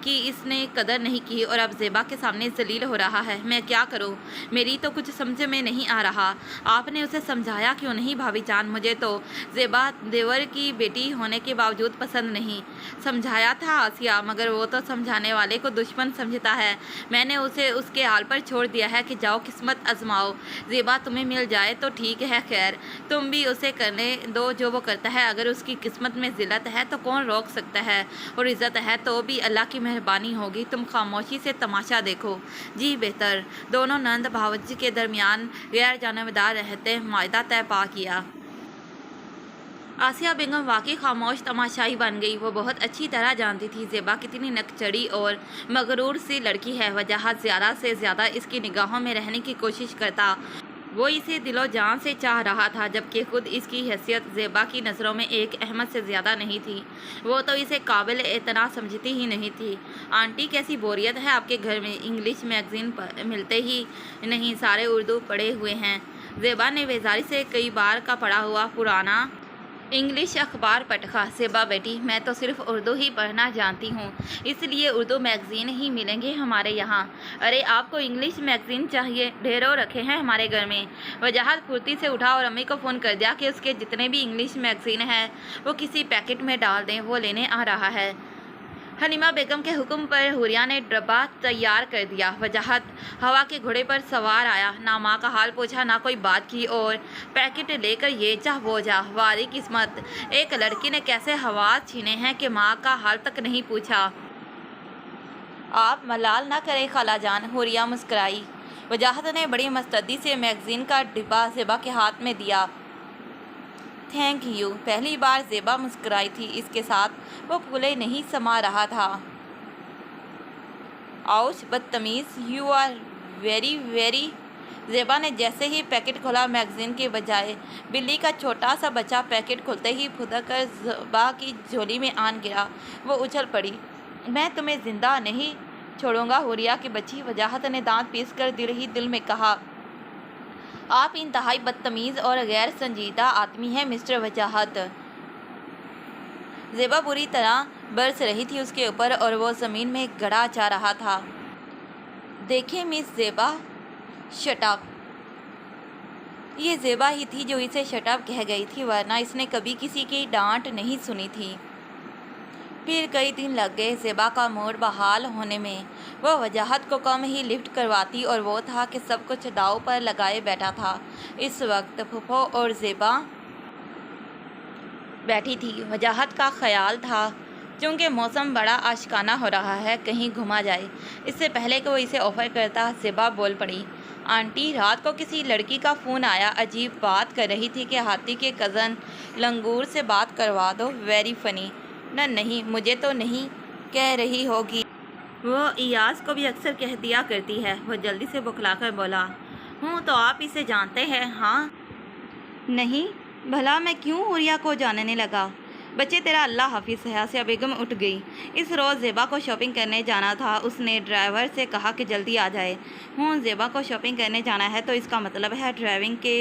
[SPEAKER 1] कि इसने कदर नहीं की और अब ज़ेबा के सामने जलील हो रहा है। मैं क्या करूं? मेरी तो कुछ समझ में नहीं आ रहा। आपने उसे समझाया क्यों नहीं भाभी जान? मुझे तो ज़ेबा देवर की बेटी होने के बावजूद पसंद नहीं। समझाया था आसिया, मगर वो तो समझाने वाले को दुश्मन समझता है। मैंने उसे उसके हाल पर छोड़ दिया है कि जाओ किस्मत आजमाओ। ज़ेबा तुम्हें मिल जाए तो ठीक है, खैर तुम भी उसे करने दो जो वो करता है। अगर उसकी किस्मत में ज़िल्लत है तो कौन रोक सकता है, और इज़्ज़त है तो भी अल्लाह की मेहरबानी होगी। तुम खामोशी से तमाशा देखो। जी बेहतर। दोनों नंद भावजी के दरमियान गैर जानबदार रहते मायदा तय पा किया। आसिया बेगम वाकई खामोश तमाशाई बन गई। वो बहुत अच्छी तरह जानती थी ज़ेबा कितनी नकचड़ी और मगरूर सी लड़की है। वजाहत ज़्यादा से ज़्यादा इसकी निगाहों में रहने की कोशिश करता। वो इसे दिलो जान से चाह रहा था, जबकि खुद इसकी हैसियत ज़ेबा की नज़रों में एक अहमद से ज़्यादा नहीं थी। वो तो इसे काबिल एतना समझती ही नहीं थी। आंटी, कैसी बोरियत है आपके घर में? इंग्लिश मैगज़ीन मिलते ही नहीं, सारे उर्दू पढ़े हुए हैं। ज़ेबा ने बेजारी से कई बार का पढ़ा हुआ पुराना इंग्लिश अखबार पटखा। ज़ेबा बेटी, मैं तो सिर्फ उर्दू ही पढ़ना जानती हूँ, इसलिए उर्दू मैगज़ीन ही मिलेंगे हमारे यहाँ। अरे आपको इंग्लिश मैगज़ीन चाहिए? ढेरों रखे हैं हमारे घर में। वजाहत फुर्ती से उठा और अम्मी को फ़ोन कर दिया कि उसके जितने भी इंग्लिश मैगज़ीन हैं वो किसी पैकेट में डाल दें, वो लेने आ रहा है। हलीमा बेगम के हुक्म पर हुरिया ने डब्बा तैयार कर दिया। वजाहत हवा के घोड़े पर सवार आया, ना माँ का हाल पूछा ना कोई बात की, और पैकेट लेकर ये जा वो जा। वारी किस्मत, एक लड़की ने कैसे हवा छीने हैं कि माँ का हाल तक नहीं पूछा। آپ ملال نہ کریں خالہ جان، حوریہ مسکرائی۔ وجاہت نے بڑی مستعدی سے میگزین کا ڈبہ زیبا کے ہاتھ میں دیا۔ Thank you. پہلی بار زیبا مسکرائی تھی، اس کے ساتھ وہ پھولے نہیں سما رہا تھا۔ آؤچ، بدتمیز، یو آر ویری۔ زیبا نے جیسے ہی پیکٹ کھولا، میگزین کے بجائے بلی کا چھوٹا سا بچہ پیکٹ کھولتے ہی پھدک کر زیبا کی جھولی میں آن گرا۔ وہ اچھل پڑی۔ میں تمہیں زندہ نہیں چھوڑوں گا حوریہ کی بچی، وجاہت نے دانت پیس کر دل ہی دل میں کہا۔ آپ انتہائی بدتمیز اور غیر سنجیدہ آدمی ہیں مسٹر وجاہت۔ زیبا بری طرح برس رہی تھی اس کے اوپر اور وہ زمین میں گڑا جا رہا تھا۔ دیکھیں مس زیبا، شٹ اپ۔ یہ زیبا ہی تھی جو اسے شٹ اپ کہہ گئی تھی، ورنہ اس نے کبھی کسی کی ڈانٹ نہیں سنی تھی۔ پھر کئی دن لگ گئے زیبا کا موڈ بحال ہونے میں۔ وہ وجاہت کو کم ہی لفٹ کرواتی اور وہ تھا کہ سب کچھ داؤ پر لگائے بیٹھا تھا۔ اس وقت پھوپھو اور زیبا بیٹھی تھی۔ وجاہت کا خیال تھا چونکہ موسم بڑا عاشقانہ ہو رہا ہے، کہیں گھوما جائے۔ اس سے پہلے کہ وہ اسے آفر کرتا، زیبا بول پڑی۔ آنٹی، رات کو کسی لڑکی کا فون آیا، عجیب بات کر رہی تھی کہ ہاتھی کے کزن لنگور سے بات کروا دو۔ Very funny. نہیں، مجھے تو نہیں کہہ رہی ہوگی، وہ ایاز کو بھی اکثر کہہ دیا کرتی ہے۔ وہ جلدی سے بکھلا کر بولا۔ ہوں تو آپ اسے جانتے ہیں؟ ہاں۔ نہیں، بھلا میں کیوں حوریہ کو جاننے لگا؟ بچے تیرا اللہ حافظ۔ حسیہ بیگم اٹھ گئی۔ اس روز زیبا کو شاپنگ کرنے جانا تھا۔ اس نے ڈرائیور سے کہا کہ جلدی آ جائے۔ زیبا کو شاپنگ کرنے جانا ہے تو اس کا مطلب ہے ڈرائیونگ کے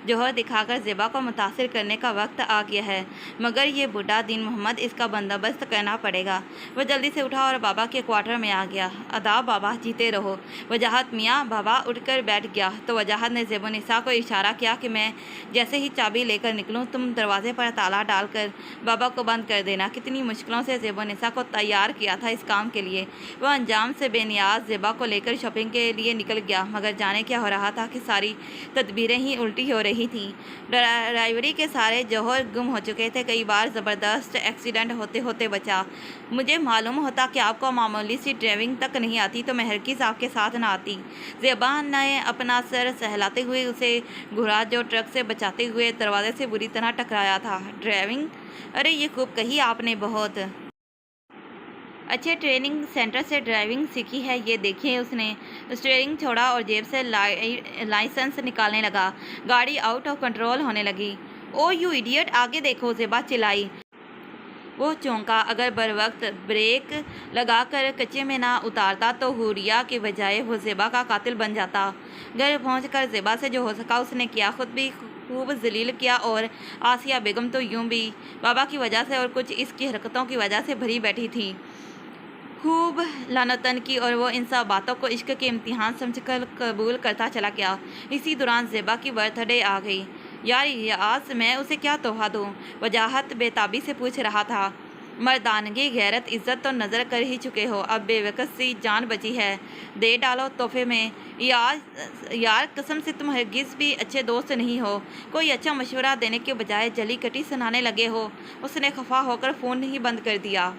[SPEAKER 1] جوہر دکھا کر زیبا کو متاثر کرنے کا وقت آ گیا ہے، مگر یہ بوڑھا دین محمد، اس کا بندوبست کرنا پڑے گا۔ وہ جلدی سے اٹھا اور بابا کے کوارٹر میں آ گیا۔ آداب بابا، جیتے رہو۔ وجاہت میاں۔ بابا اٹھ کر بیٹھ گیا تو وجاہت نے زیب النساء کو اشارہ کیا کہ میں جیسے ہی چابی لے کر نکلوں، تم دروازے پر تالا ڈال کر بابا کو بند کر دینا۔ کتنی مشکلوں سے زیب النساء کو تیار کیا تھا اس کام کے لیے۔ وہ انجام سے بے نیاز زیبا کو لے کر شاپنگ کے لیے نکل گیا، مگر جانے کیا ہو رہا تھا کہ ساری تدبیریں ہی الٹی ہو رہی تھیں۔ ڈرائیوری کے سارے جوہر گم ہو چکے تھے، کئی بار زبردست ایکسیڈنٹ ہوتے ہوتے بچا۔ مجھے معلوم ہوتا کہ آپ کو معمولی سی ڈرائیونگ تک نہیں آتی تو میں ہرگز آپ کے ساتھ نہ آتی۔ زیبا نے اپنا سر سہلاتے ہوئے اسے گھورا جو ٹرک سے بچاتے ہوئے دروازے سے بری طرح ٹکرایا تھا۔ ڈرائیونگ؟ ارے یہ خوب کہی آپ نے، بہت اچھے ٹریننگ سینٹر سے ڈرائیونگ سیکھی ہے۔ یہ دیکھیں۔ اس نے اسٹیئرنگ چھوڑا اور جیب سے لائسنس نکالنے لگا۔ گاڑی آؤٹ آف کنٹرول ہونے لگی۔ او یو ایڈیٹ، آگے دیکھو، زیبا چلائی۔ وہ چونکا۔ اگر بروقت بریک لگا کر کچے میں نہ اتارتا تو حوریہ کے بجائے وہ زیبا کا قاتل بن جاتا۔ گھر پہنچ کر زیبا سے جو ہو سکا اس نے کیا، خود بھی خوب ذلیل کیا اور آسیہ بیگم تو یوں بھی بابا کی وجہ سے اور کچھ اس کی حرکتوں کی وجہ سے بھری بیٹھی تھی، خوب لعنتن کی، اور وہ ان سب باتوں کو عشق کے امتحان سمجھ کر قبول کرتا چلا گیا۔ اسی دوران زیبا کی برتھ ڈے آ گئی۔ یار ایاز، میں اسے کیا تحفہ دوں؟ وجاہت بے تابی سے پوچھ رہا تھا۔ مردانگی، غیرت، عزت تو نظر کر ہی چکے ہو، اب بے وقت سی جان بچی ہے، دے ڈالو تحفے میں۔ یار قسم سے تم ہرگز بھی اچھے دوست نہیں ہو، کوئی اچھا مشورہ دینے کے بجائے جلی کٹی سنانے لگے ہو۔ اس نے خفا ہو کر فون ہی بند کر دیا۔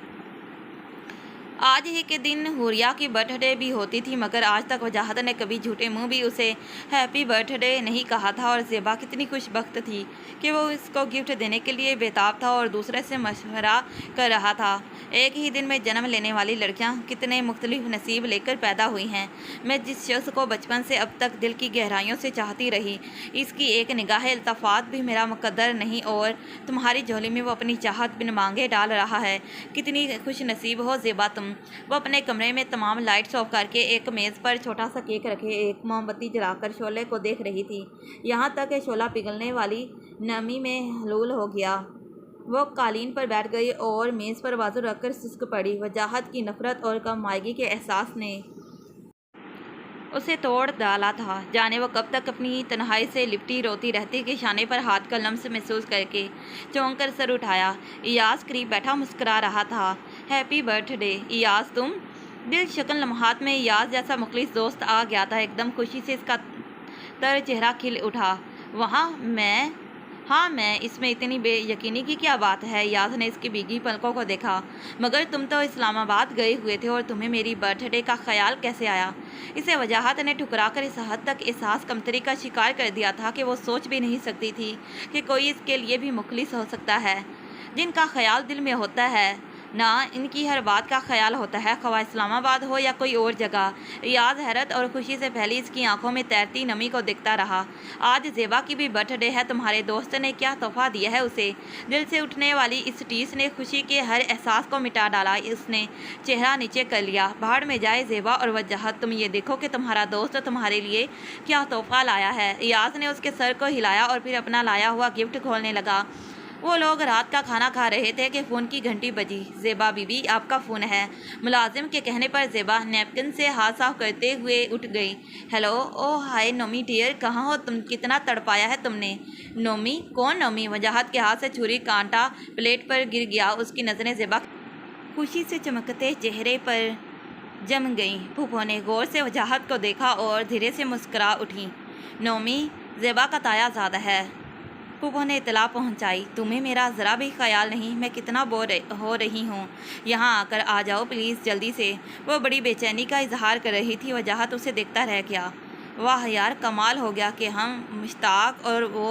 [SPEAKER 1] آج ہی کے دن حوریہ کی برتھ ڈے بھی ہوتی تھی، مگر آج تک وجاہت نے کبھی جھوٹے منہ بھی اسے ہیپی برتھ ڈے نہیں کہا تھا، اور زیبا کتنی خوش بخت تھی کہ وہ اس کو گفٹ دینے کے لیے بےتاب تھا اور دوسرے سے مشورہ کر رہا تھا۔ ایک ہی دن میں جنم لینے والی لڑکیاں کتنے مختلف نصیب لے کر پیدا ہوئی ہیں۔ میں جس شخص کو بچپن سے اب تک دل کی گہرائیوں سے چاہتی رہی، اس کی ایک نگاہ التفات بھی میرا مقدر نہیں، اور تمہاری جھولی میں وہ اپنی چاہت بن مانگے ڈال رہا ہے۔ کتنی خوش نصیب ہو زیبا تم۔ وہ اپنے کمرے میں تمام لائٹس آف کر کے ایک میز پر چھوٹا سا کیک رکھے ایک موم بتی جلا کر شعلے کو دیکھ رہی تھی، یہاں تک کہ شعلہ پگھلنے والی نمی میں حلول ہو گیا۔ وہ قالین پر بیٹھ گئی اور میز پر بازو رکھ کر سسک پڑی۔ وجاہت کی نفرت اور کم مائگی کے احساس نے اسے توڑ ڈالا تھا۔ جانے وہ کب تک اپنی تنہائی سے لپٹی روتی رہتی کہ شانے پر ہاتھ کا لمس محسوس کر کے چونک کر سر اٹھایا۔ ایاز قریب بیٹھا مسکرا رہا تھا۔ ہیپی برتھ ڈے ایاز، تم؟ دل شکن لمحات میں ایاز جیسا مخلص دوست آ گیا تھا۔ ایک دم خوشی سے اس کا تر چہرہ کھل اٹھا۔ وہاں میں؟ ہاں میں اس میں اتنی بے یقینی کی کیا بات ہے؟ ایاز نے اس کی بھیگی پلکوں کو دیکھا۔ مگر تم تو اسلام آباد گئے ہوئے تھے اور تمہیں میری برتھ ڈے کا خیال کیسے آیا؟ اسے وجاہت نے ٹھکرا کر اس حد تک احساس کمتری کا شکار کر دیا تھا کہ وہ سوچ بھی نہیں سکتی تھی کہ کوئی اس کے لیے بھی مخلص ہو سکتا ہے۔ جن کا خیال دل میں ہوتا ہے نہ ان کی ہر بات کا خیال ہوتا ہے، خواہ اسلام آباد ہو یا کوئی اور جگہ۔ ایاز حیرت اور خوشی سے پھیلی اس کی آنکھوں میں تیرتی نمی کو دیکھتا رہا۔ آج زیبا کی بھی برتھ ڈے ہے، تمہارے دوست نے کیا تحفہ دیا ہے اسے؟ دل سے اٹھنے والی اس ٹیس نے خوشی کے ہر احساس کو مٹا ڈالا۔ اس نے چہرہ نیچے کر لیا۔ بھاڑ میں جائے زیبا اور وجاہت، تم یہ دیکھو کہ تمہارا دوست تمہارے لیے کیا تحفہ لایا ہے۔ ایاز نے اس کے سر کو ہلایا اور پھر اپنا لایا ہوا گفٹ کھولنے لگا۔ وہ لوگ رات کا کھانا کھا رہے تھے کہ فون کی گھنٹی بجی۔ زیبا بی بی، آپ کا فون ہے۔ ملازم کے کہنے پر زیبا نیپکن سے ہاتھ صاف کرتے ہوئے اٹھ گئی۔ ہیلو، او ہائے نومی ڈیئر، کہاں ہو تم؟ کتنا تڑپایا ہے تم نے؟ نومی؟ کون نومی؟ وجاہت کے ہاتھ سے چھری کانٹا پلیٹ پر گر گیا۔ اس کی نظریں زیبا خوشی سے چمکتے چہرے پر جم گئیں۔ پھوپھو نے غور سے وجاہت کو دیکھا اور دھیرے سے مسکرا اٹھی۔ نومی، زیبا کا تایا زادہ ہے۔ پھوپھو نے اطلاع پہنچائی۔ تمہیں میرا ذرا بھی خیال نہیں؟ میں کتنا بور ہو رہی ہوں۔ یہاں آ کر آ جاؤ پلیز، جلدی سے۔ وہ بڑی بے چینی کا اظہار کر رہی تھی۔ وجاہت اسے دیکھتا رہ گیا۔ واہ یار، کمال ہو گیا کہ ہم مشتاق اور وہ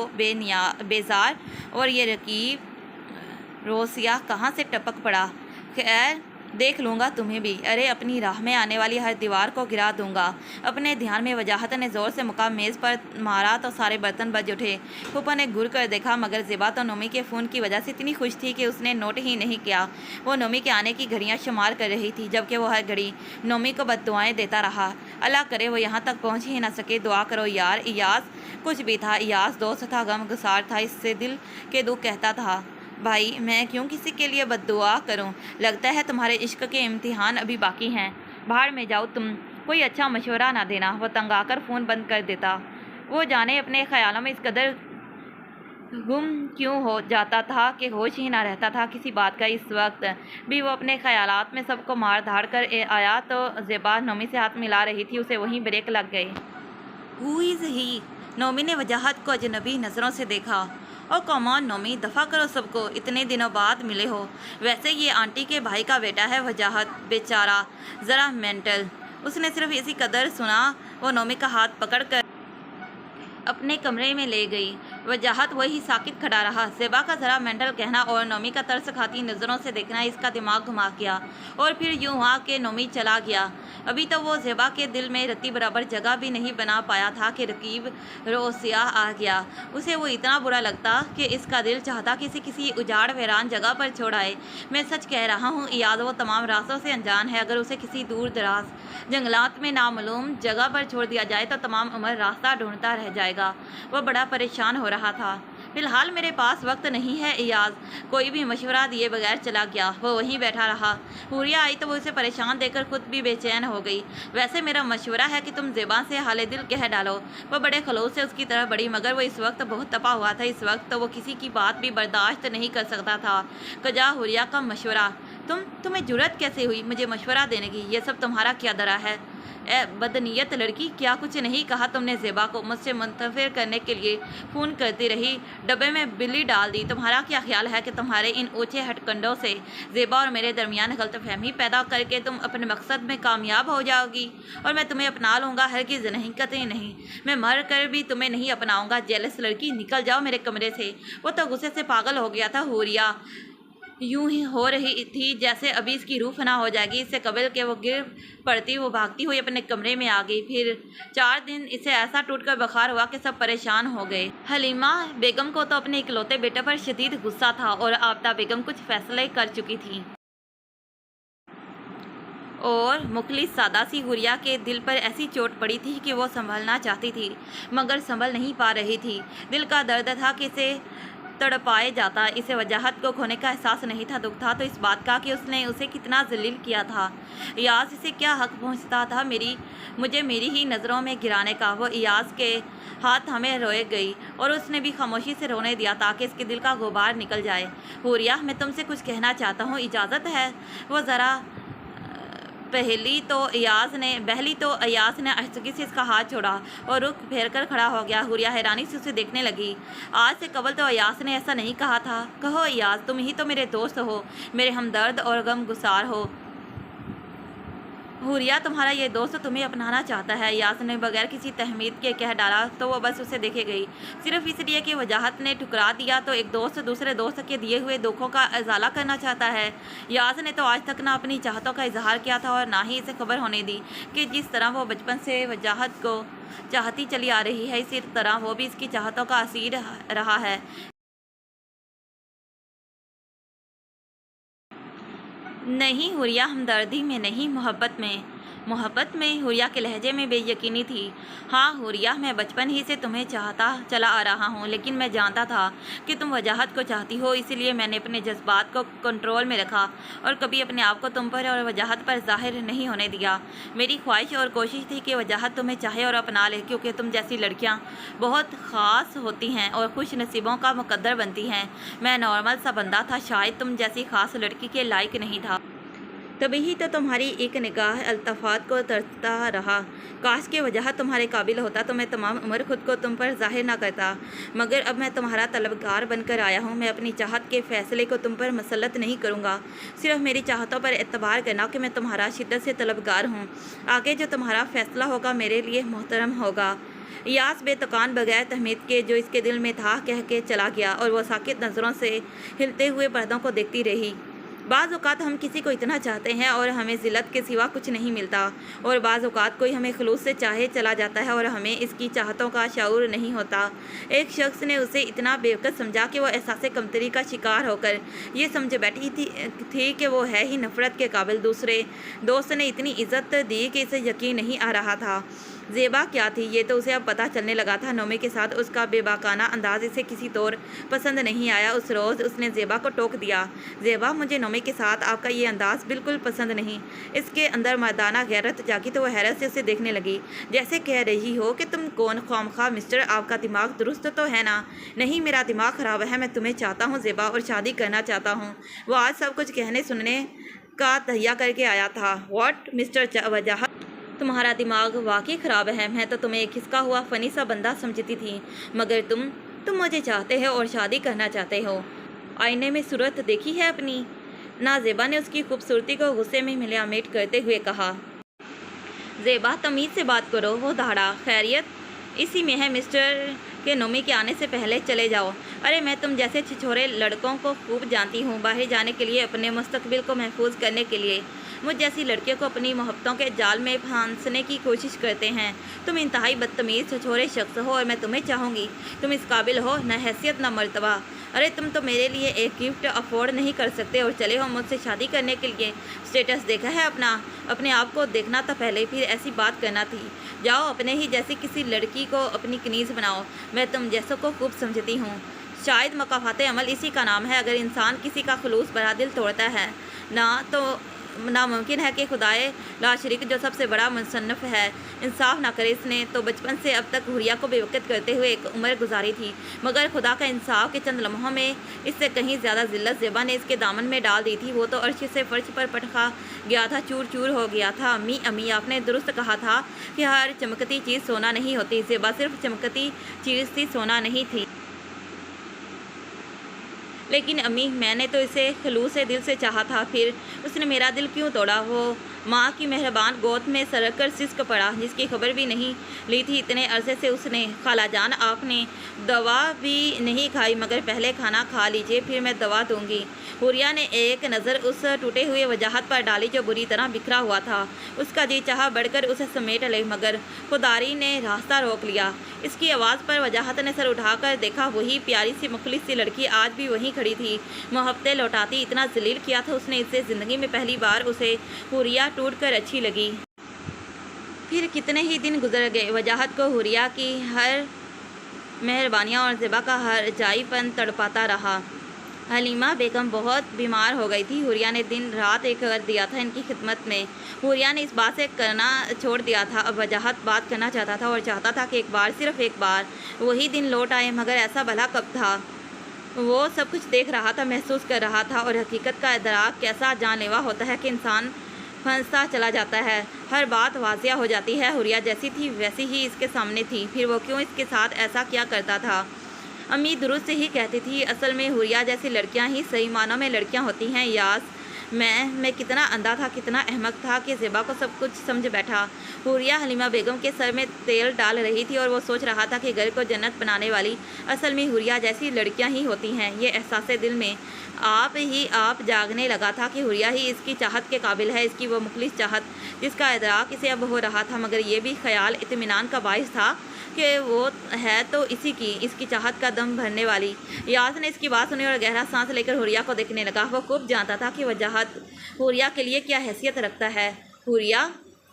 [SPEAKER 1] بیزار، اور یہ رقیب روسیہ کہاں سے ٹپک پڑا۔ خیر، دیکھ لوں گا تمہیں بھی۔ ارے اپنی راہ میں آنے والی ہر دیوار کو گرا دوں گا۔ اپنے دھیان میں وجاہت نے زور سے مکہ میز پر مارا تو سارے برتن بج اٹھے۔ پھوپھو نے گھور کر دیکھا مگر زیبا تو نومی کے فون کی وجہ سے اتنی خوش تھی کہ اس نے نوٹ ہی نہیں کیا۔ وہ نومی کے آنے کی گھڑیاں شمار کر رہی تھی، جبکہ وہ ہر گھڑی نومی کو بد دعائیں دیتا رہا۔ اللہ کرے وہ یہاں تک پہنچ ہی نہ سکے، دعا کرو یار۔ ایاز کچھ بھی تھا، ایاز دوست تھا، غم گسار تھا، اس سے دل کے دکھ کہتا تھا۔ بھائی میں کیوں کسی کے لیے بد دعا کروں؟ لگتا ہے تمہارے عشق کے امتحان ابھی باقی ہیں۔ بھاڑ میں جاؤ تم، کوئی اچھا مشورہ نہ دینا۔ وہ تنگ آ کر فون بند کر دیتا۔ وہ جانے اپنے خیالوں میں اس قدر گم کیوں ہو جاتا تھا کہ ہوش ہی نہ رہتا تھا کسی بات کا۔ اس وقت بھی وہ اپنے خیالات میں سب کو مار دھاڑ کر آیا تو زیبا نومی سے ہاتھ ملا رہی تھی، اسے وہیں بریک لگ گئے۔ ہو از ہی؟ نومی نے وجاہت کو اجنبی نظروں سے دیکھا۔ او کم آن نومی، دفع کرو سب کو، اتنے دنوں بعد ملے ہو۔ ویسے یہ آنٹی کے بھائی کا بیٹا ہے۔ وجاہت بیچارہ ذرا مینٹل۔ اس نے صرف اسی قدر سنا۔ وہ نومی کا ہاتھ پکڑ کر اپنے کمرے میں لے گئی۔ وجاہت وہی ساکت کھڑا رہا۔ زیبا کا ذرا مینٹل کہنا اور نومی کا ترس کھاتی نظروں سے دیکھنا اس کا دماغ گھما گیا، اور پھر یوں ہوا کہ نومی چلا گیا۔ ابھی تو وہ زیبا کے دل میں رتی برابر جگہ بھی نہیں بنا پایا تھا کہ رقیب روسیہ آ گیا۔ اسے وہ اتنا برا لگتا کہ اس کا دل چاہتا کہ اسے کسی اجاڑ ویران جگہ پر چھوڑ آئے۔ میں سچ کہہ رہا ہوں ایاز وہ تمام راستوں سے انجان ہے۔ اگر اسے کسی دور دراز جنگلات میں نامعلوم جگہ پر چھوڑ دیا جائے تو تمام عمر راستہ ڈھونڈتا رہ جائے گا۔ وہ بڑا پریشان ہو رہا تھا۔ فی الحال میرے پاس وقت نہیں ہے ایاز کوئی بھی مشورہ دیے بغیر چلا گیا۔ وہ وہیں بیٹھا رہا۔ حوریہ آئی تو وہ اسے پریشان دیکھ کر خود بھی بے چین ہو گئی۔ ویسے میرا مشورہ ہے کہ تم زیبا سے حال دل کہہ ڈالو۔ وہ بڑے خلوص سے اس کی طرف بڑھی، مگر وہ اس وقت بہت تپا ہوا تھا۔ اس وقت تو وہ کسی کی بات بھی برداشت نہیں کر سکتا تھا۔ کجا حوریہ کا مشورہ؟ تمہیں جرأت کیسے ہوئی مجھے مشورہ دینے کی؟ یہ سب تمہارا کیا درا ہے؟ اے بدنیت لڑکی، کیا کچھ نہیں کہا تم نے؟ زیبا کو مجھ سے منتفر کرنے کے لیے فون کرتی رہی، ڈبے میں بلی ڈال دی۔ تمہارا کیا خیال ہے کہ تمہارے ان اونچے ہٹ کنڈوں سے زیبا اور میرے درمیان غلط فہمی پیدا کر کے تم اپنے مقصد میں کامیاب ہو جاؤ گی اور میں تمہیں اپنا لوں گا؟ ہرگز نہیں، قطعی نہیں۔ میں مر کر بھی تمہیں نہیں اپناؤں گا۔ جیلس لڑکی، نکل جاؤ میرے کمرے سے۔ وہ تو غصے سے پاگل ہو گیا تھا۔ حوریہ یوں ہی ہو رہی تھی جیسے ابھی اس کی روح فنا ہو جائے گی۔ اس سے قبل کہ وہ گر پڑتی وہ بھاگتی ہوئی اپنے کمرے میں آ گئی۔ پھر 4 دن اسے ایسا ٹوٹ کر بخار ہوا کہ سب پریشان ہو گئے۔ حلیمہ بیگم کو تو اپنے اکلوتے بیٹے پر شدید غصہ تھا اور آبدہ بیگم کچھ فیصلے کر چکی تھیں اور مخلص سادہ سی حوریہ کے دل پر ایسی چوٹ پڑی تھی کہ وہ سنبھلنا چاہتی تھی مگر سنبھل نہیں پا رہی تھی۔ دل کا درد تھا کہ اسے تڑپائے جاتا۔ اسے وجاہت کو کھونے کا احساس نہیں تھا، دکھ تھا تو اس بات کا کہ اس نے اسے کتنا ذلیل کیا تھا۔ ایاز اسے کیا حق پہنچتا تھا مجھے میری ہی نظروں میں گرانے کا؟ وہ ایاز کے ہاتھ ہمیں روئے گئی اور اس نے بھی خاموشی سے رونے دیا تاکہ اس کے دل کا غبار نکل جائے۔ حوریہ، میں تم سے کچھ کہنا چاہتا ہوں، اجازت ہے؟ وہ ذرا बहली तो अयाज ने आहिस्तगी से इसका हाथ छोड़ा और रुख फेर कर खड़ा हो गया। हुरिया हैरानी से उसे देखने लगी। आज से कबल तो अयाज ने ऐसा नहीं कहा था। कहो अयाज, तुम ही तो मेरे दोस्त हो, मेरे हमदर्द और गम गुसार हो। हुरिया, तुम्हारा ये दोस्त तुम्हें अपनाना चाहता है। अयाज ने बगैर किसी तहमीद के कह डाला तो वो बस उसे देखे गई। सिर्फ इसलिए कि वजाहत ने ठुकरा दिया तो एक दोस्त दूसरे दोस्त के दिए हुए दुखों का इजाला करना चाहता है। अयाज ने तो आज तक ना अपनी चाहतों का इजहार किया था और ना ही इसे खबर होने दी कि जिस तरह वो बचपन से वजाहत को चाहती चली आ रही है, इसी तरह वो भी इसकी चाहतों का असीर रहा है। नहीं हुरिया, हमदर्दी में नहीं, मोहब्बत में। मोहब्बत में? हुरिया के लहजे में बेयकीनी थी। हाँ हुरिया, मैं बचपन ही से तुम्हें चाहता चला आ रहा हूँ, लेकिन मैं जानता था कि तुम वजाहत को चाहती हो, इसीलिए मैंने अपने जज्बात को कंट्रोल में रखा और कभी अपने आप को तुम पर और वजाहत पर जाहिर नहीं होने दिया। मेरी ख्वाहिश और कोशिश थी कि वजाहत तुम्हें चाहे और अपना ले, क्योंकि तुम जैसी लड़कियाँ बहुत ख़ास होती हैं और खुश नसीबों का मुकद्दर बनती हैं। मैं नॉर्मल सा बंदा था, शायद तुम जैसी ख़ास लड़की के लायक नहीं था। तभी ही तो तुम्हारी एक निगाह अल्तफ़ात को तरसता रहा। काश के वजाहत तुम्हारे काबिल होता तो मैं तमाम उम्र खुद को तुम पर जाहिर ना करता, मगर अब मैं तुम्हारा तलबगार बनकर आया हूँ। मैं अपनी चाहत के फ़ैसले को तुम पर मसलत नहीं करूँगा। सिर्फ मेरी चाहतों पर एतबार करना कि मैं तुम्हारा शिद्दत से तलबगार हूँ। आगे जो तुम्हारा फ़ैसला होगा मेरे लिए मोहतरम होगा। यास बेतकान बगैर तहमीद के जो इसके दिल में था कह के चला गया और वह साकित नज़रों से हिलते हुए पर्दों को देखती रही। बाज़ औक़ात हम किसी को इतना चाहते हैं और हमें ज़िल्लत के सिवा कुछ नहीं मिलता, और बाज़ औक़ात कोई हमें खुलूस से चाहे चला जाता है और हमें इसकी चाहतों का शऊर नहीं होता। एक शख्स ने उसे इतना बेवकूफ़ समझा कि वह एहसास कमतरी का शिकार होकर ये समझ बैठी थी कि वो है ही नफ़रत के काबिल। दूसरे दोस्त ने इतनी इज़्ज़त दी कि इसे यकीन नहीं आ रहा था। ज़ेबा क्या थी ये तो उसे अब पता चलने लगा था। नोमी के साथ उसका बेबाकाना अंदाज इसे किसी तौर पसंद नहीं आया। उस रोज़ उसने ज़ेबा को टोक दिया, ज़ेबा मुझे नोमी के साथ आपका ये अंदाज़ बिल्कुल पसंद नहीं। इसके अंदर मर्दाना गैरत जागी तो वह हैरत से उसे देखने लगी, जैसे कह रही हो कि तुम कौन खामखा मिस्टर, आपका दिमाग दुरुस्त तो है ना? नहीं, मेरा दिमाग ख़राब है। मैं तुम्हें चाहता हूँ ज़ेबा, और शादी करना चाहता हूँ। वो आज सब कुछ कहने सुनने का तहिया करके आया था। व्हाट मिस्टर वजाहत, तुम्हारा दिमाग वाकई ख़राब है। मैं तो तुम्हें एक खिसका हुआ फ़नी सा बंदा समझती थी, मगर तुम मुझे चाहते हो और शादी करना चाहते हो। आईने में सूरत देखी है अपनी? ना, ज़ेबा ने उसकी खूबसूरती को गुस्से में मिलामेट करते हुए कहा। ज़ेबा, तमीज़ से बात करो। वो दहाड़ा। खैरियत इसी में है मिस्टर के नोमी के आने से पहले चले जाओ। अरे मैं तुम जैसे छिछोरे लड़कों को खूब जानती हूँ। बाहर जाने के लिए, अपने मुस्तकबिल को महफूज करने के लिए मुझ जैसी लड़कियों को अपनी मोहब्बतों के जाल में फांसने की कोशिश करते हैं। तुम इंतहाई बदतमीज़ छिछोरे शख्स हो और मैं तुम्हें चाहूँगी। तुम इस काबिल हो न हैसियत न मर्तबा। अरे तुम तो मेरे लिए एक गिफ्ट अफोर्ड नहीं कर सकते और चले हो मुझसे शादी करने के लिए। स्टेटस देखा है अपना? अपने आप को देखना था पहले, फिर ऐसी बात करना थी। जाओ अपने ही जैसी किसी लड़की को अपनी कनीज़ बनाओ। मैं तुम जैसों को खूब समझती हूँ। शायद मकाफात अमल इसी का नाम है। अगर इंसान किसी का खुलूस भरा दिल तोड़ता है ना, तो नामुमकिन है कि खुदाए ला शरीक जो सबसे बड़ा मुसन्नफ़ है इंसाफ ना करे। इसने तो बचपन से अब तक हुरिया को बेवकूफ़ करते हुए एक उम्र गुजारी थी, मगर खुदा का इंसाफ के चंद लम्हों में इससे कहीं ज़्यादा ज़िल्लत ज़ेबा ने इसके दामन में डाल दी थी। वो तो अर्श से फर्श पर पटखा गया था, चूर चूर हो गया था। अम्मी आपने दुरुस्त कहा था कि हर चमकती चीज़ सोना नहीं होती। ज़ेबा सिर्फ चमकती चीज़ थी, सोना नहीं थी। लेकिन अम्मी, मैंने तो इसे खलूस से दिल से चाहा था, फिर उसने मेरा दिल क्यों तोड़ा? वो माँ की मेहरबान गोद में सरक कर सिसक पड़ा, जिसकी खबर भी नहीं ली थी इतने अरसे से उसने। खाला जान, आपने दवा भी नहीं खाई, मगर पहले खाना खा लीजिए, फिर मैं दवा दूंगी। हुरिया ने एक नज़र उस टूटे हुए वजाहत पर डाली जो बुरी तरह बिखरा हुआ था। उसका जी चाहा बढ़कर उसे समेट ले, मगर खुदारी ने रास्ता रोक लिया। इसकी आवाज़ पर वजाहत ने सर उठाकर देखा। वही प्यारी सी मुखलिस सी लड़की आज भी वहीं खड़ी थी, मोहब्बतें लौटाती। इतना जलील किया था उसने इसे ज़िंदगी में पहली बार। उसे हुरिया टूट कर अच्छी लगी। फिर कितने ही दिन गुजर गए। वजाहत को हुरिया की हर मेहरबानियाँ और ज़ेबा का हर जाईपन तड़पाता रहा। हलीमा बेगम बहुत बीमार हो गई थी। हुरिया ने दिन रात एक कर दिया था इनकी खिदमत में। हुरिया ने इस बात से करना छोड़ दिया था। अब वजाहत बात करना चाहता था और चाहता था कि एक बार, सिर्फ एक बार वही दिन लौट आए, मगर ऐसा भला कब था? वो सब कुछ देख रहा था, महसूस कर रहा था, और हकीकत का इदराक कैसा जानलेवा होता है कि इंसान پھنستا چلا جاتا ہے۔ ہر بات واضح ہو جاتی ہے۔ حوریہ جیسی تھی ویسی ہی اس کے سامنے تھی، پھر وہ کیوں اس کے ساتھ ایسا کیا کرتا تھا؟ امی درست ہی کہتی تھی، اصل میں حوریہ جیسی لڑکیاں ہی صحیح معنوں میں لڑکیاں ہوتی ہیں یاس۔ میں کتنا اندھا تھا، کتنا احمق تھا کہ زیبا کو سب کچھ سمجھ بیٹھا۔ حوریہ حلیمہ بیگم کے سر میں تیل ڈال رہی تھی اور وہ سوچ رہا تھا کہ گھر کو جنت بنانے والی اصل میں حوریہ جیسی لڑکیاں ہی ہوتی ہیں۔ یہ احساس دل میں آپ جاگنے لگا تھا کہ حوریہ ہی اس کی چاہت کے قابل ہے، اس کی وہ مخلص چاہت جس کا ادراک اسے اب ہو رہا تھا، مگر یہ بھی خیال اطمینان کا باعث تھا کہ وہ ہے تو اس کی چاہت کا دم بھرنے والی۔ یاس نے اس کی بات سنی اور گہرا سانس لے کر حوریہ کو دیکھنے لگا۔ وہ خوب جانتا تھا کہ وجاہت حوریہ کے لیے کیا حیثیت رکھتا ہے۔ حوریہ!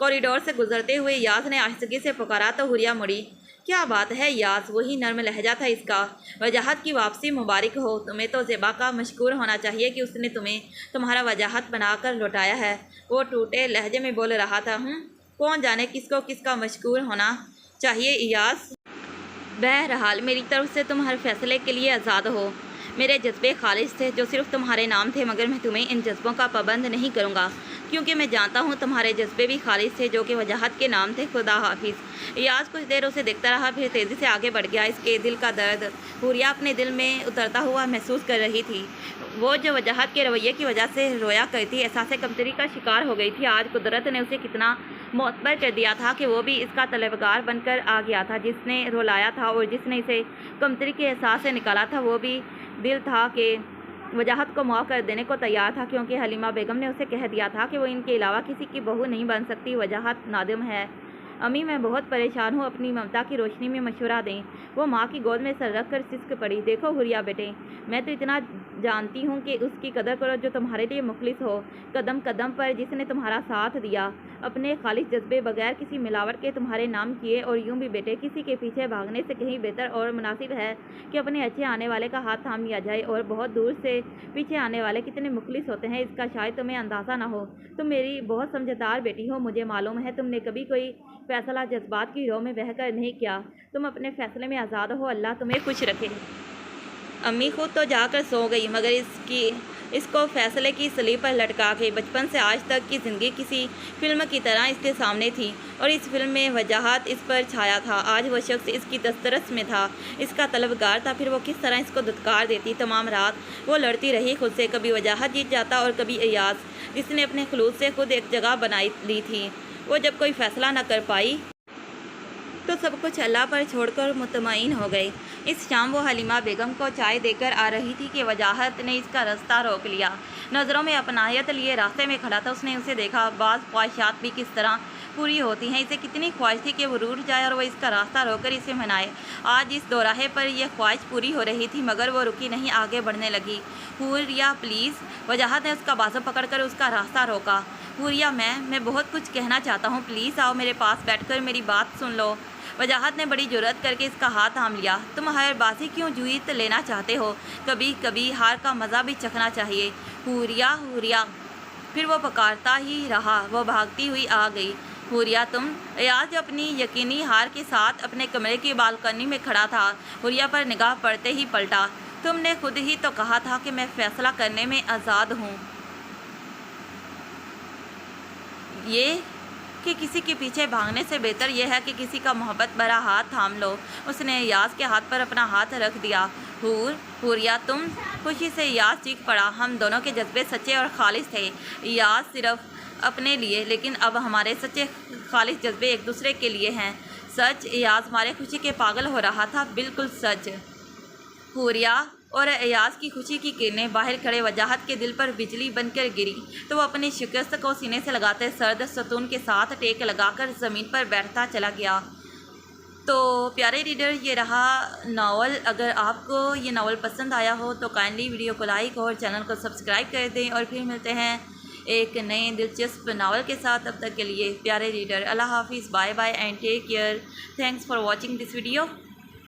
[SPEAKER 1] کوریڈور سے گزرتے ہوئے یاس نے آہستگی سے پکارا تو حوریہ مڑی۔ کیا بات ہے یاس؟ وہی نرم لہجہ تھا اس کا۔ وجاہت کی واپسی مبارک ہو، تمہیں تو زیبا کا مشکور ہونا چاہیے کہ اس نے تمہیں تمہارا وجاہت بنا کر لوٹایا ہے، وہ ٹوٹے لہجے میں بول رہا تھا۔ کون جانے کس کو کس کا مشکور ہونا چاہیے یاس۔ بہرحال میری طرف سے تم ہر فیصلے کے لیے آزاد ہو۔ میرے جذبے خالص تھے جو صرف تمہارے نام تھے، مگر میں تمہیں ان جذبوں کا پابند نہیں کروں گا، کیونکہ میں جانتا ہوں تمہارے جذبے بھی خالص تھے جو کہ وجاہت کے نام تھے۔ خدا حافظ۔ یاس کچھ دیر اسے دیکھتا رہا، پھر تیزی سے آگے بڑھ گیا۔ اس کے دل کا درد حوریہ اپنے دل میں اترتا ہوا محسوس کر رہی تھی۔ وہ جو وجاہت کے رویے کی وجہ سے رویا کرتی، احساس کمتری کا شکار ہو گئی تھی، آج قدرت نے اسے کتنا معتبر کر دیا تھا کہ وہ بھی اس کا طلبگار بن کر آ گیا تھا۔ جس نے رلایا تھا اور جس نے اسے کمتری کے احساس سے نکالا تھا، وہ بھی دل تھا کہ وجاہت کو معاف کر دینے کو تیار تھا، کیونکہ حلیمہ بیگم نے اسے کہہ دیا تھا کہ وہ ان کے علاوہ کسی کی بہو نہیں بن سکتی۔ وجاہت نادم ہے۔ امی میں بہت پریشان ہوں، اپنی ممتا کی روشنی میں مشورہ دیں۔ وہ ماں کی گود میں سر رکھ کر سسک پڑی۔ دیکھو حوریہ بیٹے، میں تو اتنا جانتی ہوں کہ اس کی قدر کرو جو تمہارے لیے مخلص ہو، قدم قدم پر جس نے تمہارا ساتھ دیا، اپنے خالص جذبے بغیر کسی ملاوٹ کے تمہارے نام کیے۔ اور یوں بھی بیٹے، کسی کے پیچھے بھاگنے سے کہیں بہتر اور مناسب ہے کہ اپنے اچھے آنے والے کا ہاتھ تھام لیا جائے، اور بہت دور سے پیچھے آنے والے کتنے مخلص ہوتے ہیں اس کا شاید تمہیں اندازہ نہ ہو۔ تم میری بہت سمجھدار بیٹی ہو، مجھے معلوم ہے تم نے کبھی کوئی فیصلہ جذبات کی رو میں بہہ کر نہیں کیا، تم اپنے فیصلے میں آزاد ہو، اللہ تمہیں خوش رکھے۔ امی خود تو جا کر سو گئی، مگر اس کو فیصلے کی صلیب پر لٹکا کے بچپن سے آج تک کی زندگی کسی فلم کی طرح اس کے سامنے تھی، اور اس فلم میں وجاہت اس پر چھایا تھا۔ آج وہ شخص اس کی دسترس میں تھا، اس کا طلبگار تھا، پھر وہ کس طرح اس کو دھتکار دیتی۔ تمام رات وہ لڑتی رہی خود سے، کبھی وجاہت جیت جاتا اور کبھی ایاز، جس نے اپنے خلوص سے خود ایک جگہ بنائی لی تھی۔ وہ جب کوئی فیصلہ نہ کر پائی تو سب کچھ اللہ پر چھوڑ کر مطمئن ہو گئی۔ اس شام وہ حلیمہ بیگم کو چائے دے کر آ رہی تھی کہ وجاہت نے اس کا راستہ روک لیا۔ نظروں میں اپنائیت لیے راستے میں کھڑا تھا۔ اس نے اسے دیکھا۔ بعض خواہشات بھی کس طرح پوری ہوتی ہیں۔ اسے کتنی خواہش تھی کہ وہ روٹ جائے اور وہ اس کا راستہ روک کر اسے منائے۔ آج اس دوراہے پر یہ خواہش پوری ہو رہی تھی، مگر وہ رکی نہیں، آگے بڑھنے لگی۔ حوریہ پلیز! وجاہت نے اس کا بازو پکڑ کر اس کا راستہ روکا۔ حوریہ میں بہت کچھ کہنا چاہتا ہوں، پلیز آؤ میرے پاس بیٹھ کر میری بات سن لو۔ وجاہت نے بڑی جرأت کر کے اس کا ہاتھ تھام لیا۔ تم ہر بازی کیوں جیت لینا چاہتے ہو؟ کبھی کبھی ہار کا مزہ بھی چکھنا چاہیے۔ حوریہ! پھر وہ پکارتا ہی رہا۔ وہ بھاگتی ہوئی آ گئی۔ حوریہ تم! ایاز جو اپنی یقینی ہار کے ساتھ اپنے کمرے کی بالکنی میں کھڑا تھا، حوریہ پر نگاہ پڑتے ہی پلٹا۔ تم نے خود ہی تو کہا تھا کہ میں فیصلہ کرنے میں آزاد ہوں۔ یہ کہ کسی کے پیچھے بھاگنے سے بہتر یہ ہے کہ کسی کا محبت بھرا ہاتھ تھام لو۔ اس نے ایاز کے ہاتھ پر اپنا ہاتھ رکھ دیا۔ حوریہ تم! خوشی سے ایاز چیخ پڑا۔ ہم دونوں کے جذبے سچے اور خالص تھے، ایاز صرف اپنے لیے، لیکن اب ہمارے سچے خالص جذبے ایک دوسرے کے لیے ہیں۔ سچ؟ ایاز ہمارے خوشی کے پاگل ہو رہا تھا۔ بالکل سچ۔ حوریہ اور ایاز کی خوشی کی کرنیں باہر کھڑے وجاہت کے دل پر بجلی بن کر گری تو وہ اپنی شکست کو سینے سے لگاتے سرد ستون کے ساتھ ٹیک لگا کر زمین پر بیٹھتا چلا گیا۔ تو پیارے ریڈر، یہ رہا ناول۔ اگر آپ کو یہ ناول پسند آیا ہو تو کائنڈلی ویڈیو کو لائک اور چینل کو سبسکرائب کر دیں، اور پھر ملتے ہیں ایک نئے دلچسپ ناول کے ساتھ۔ تب تک کے لیے پیارے ریڈر، اللہ حافظ، bye bye and take care. Thanks for watching this video.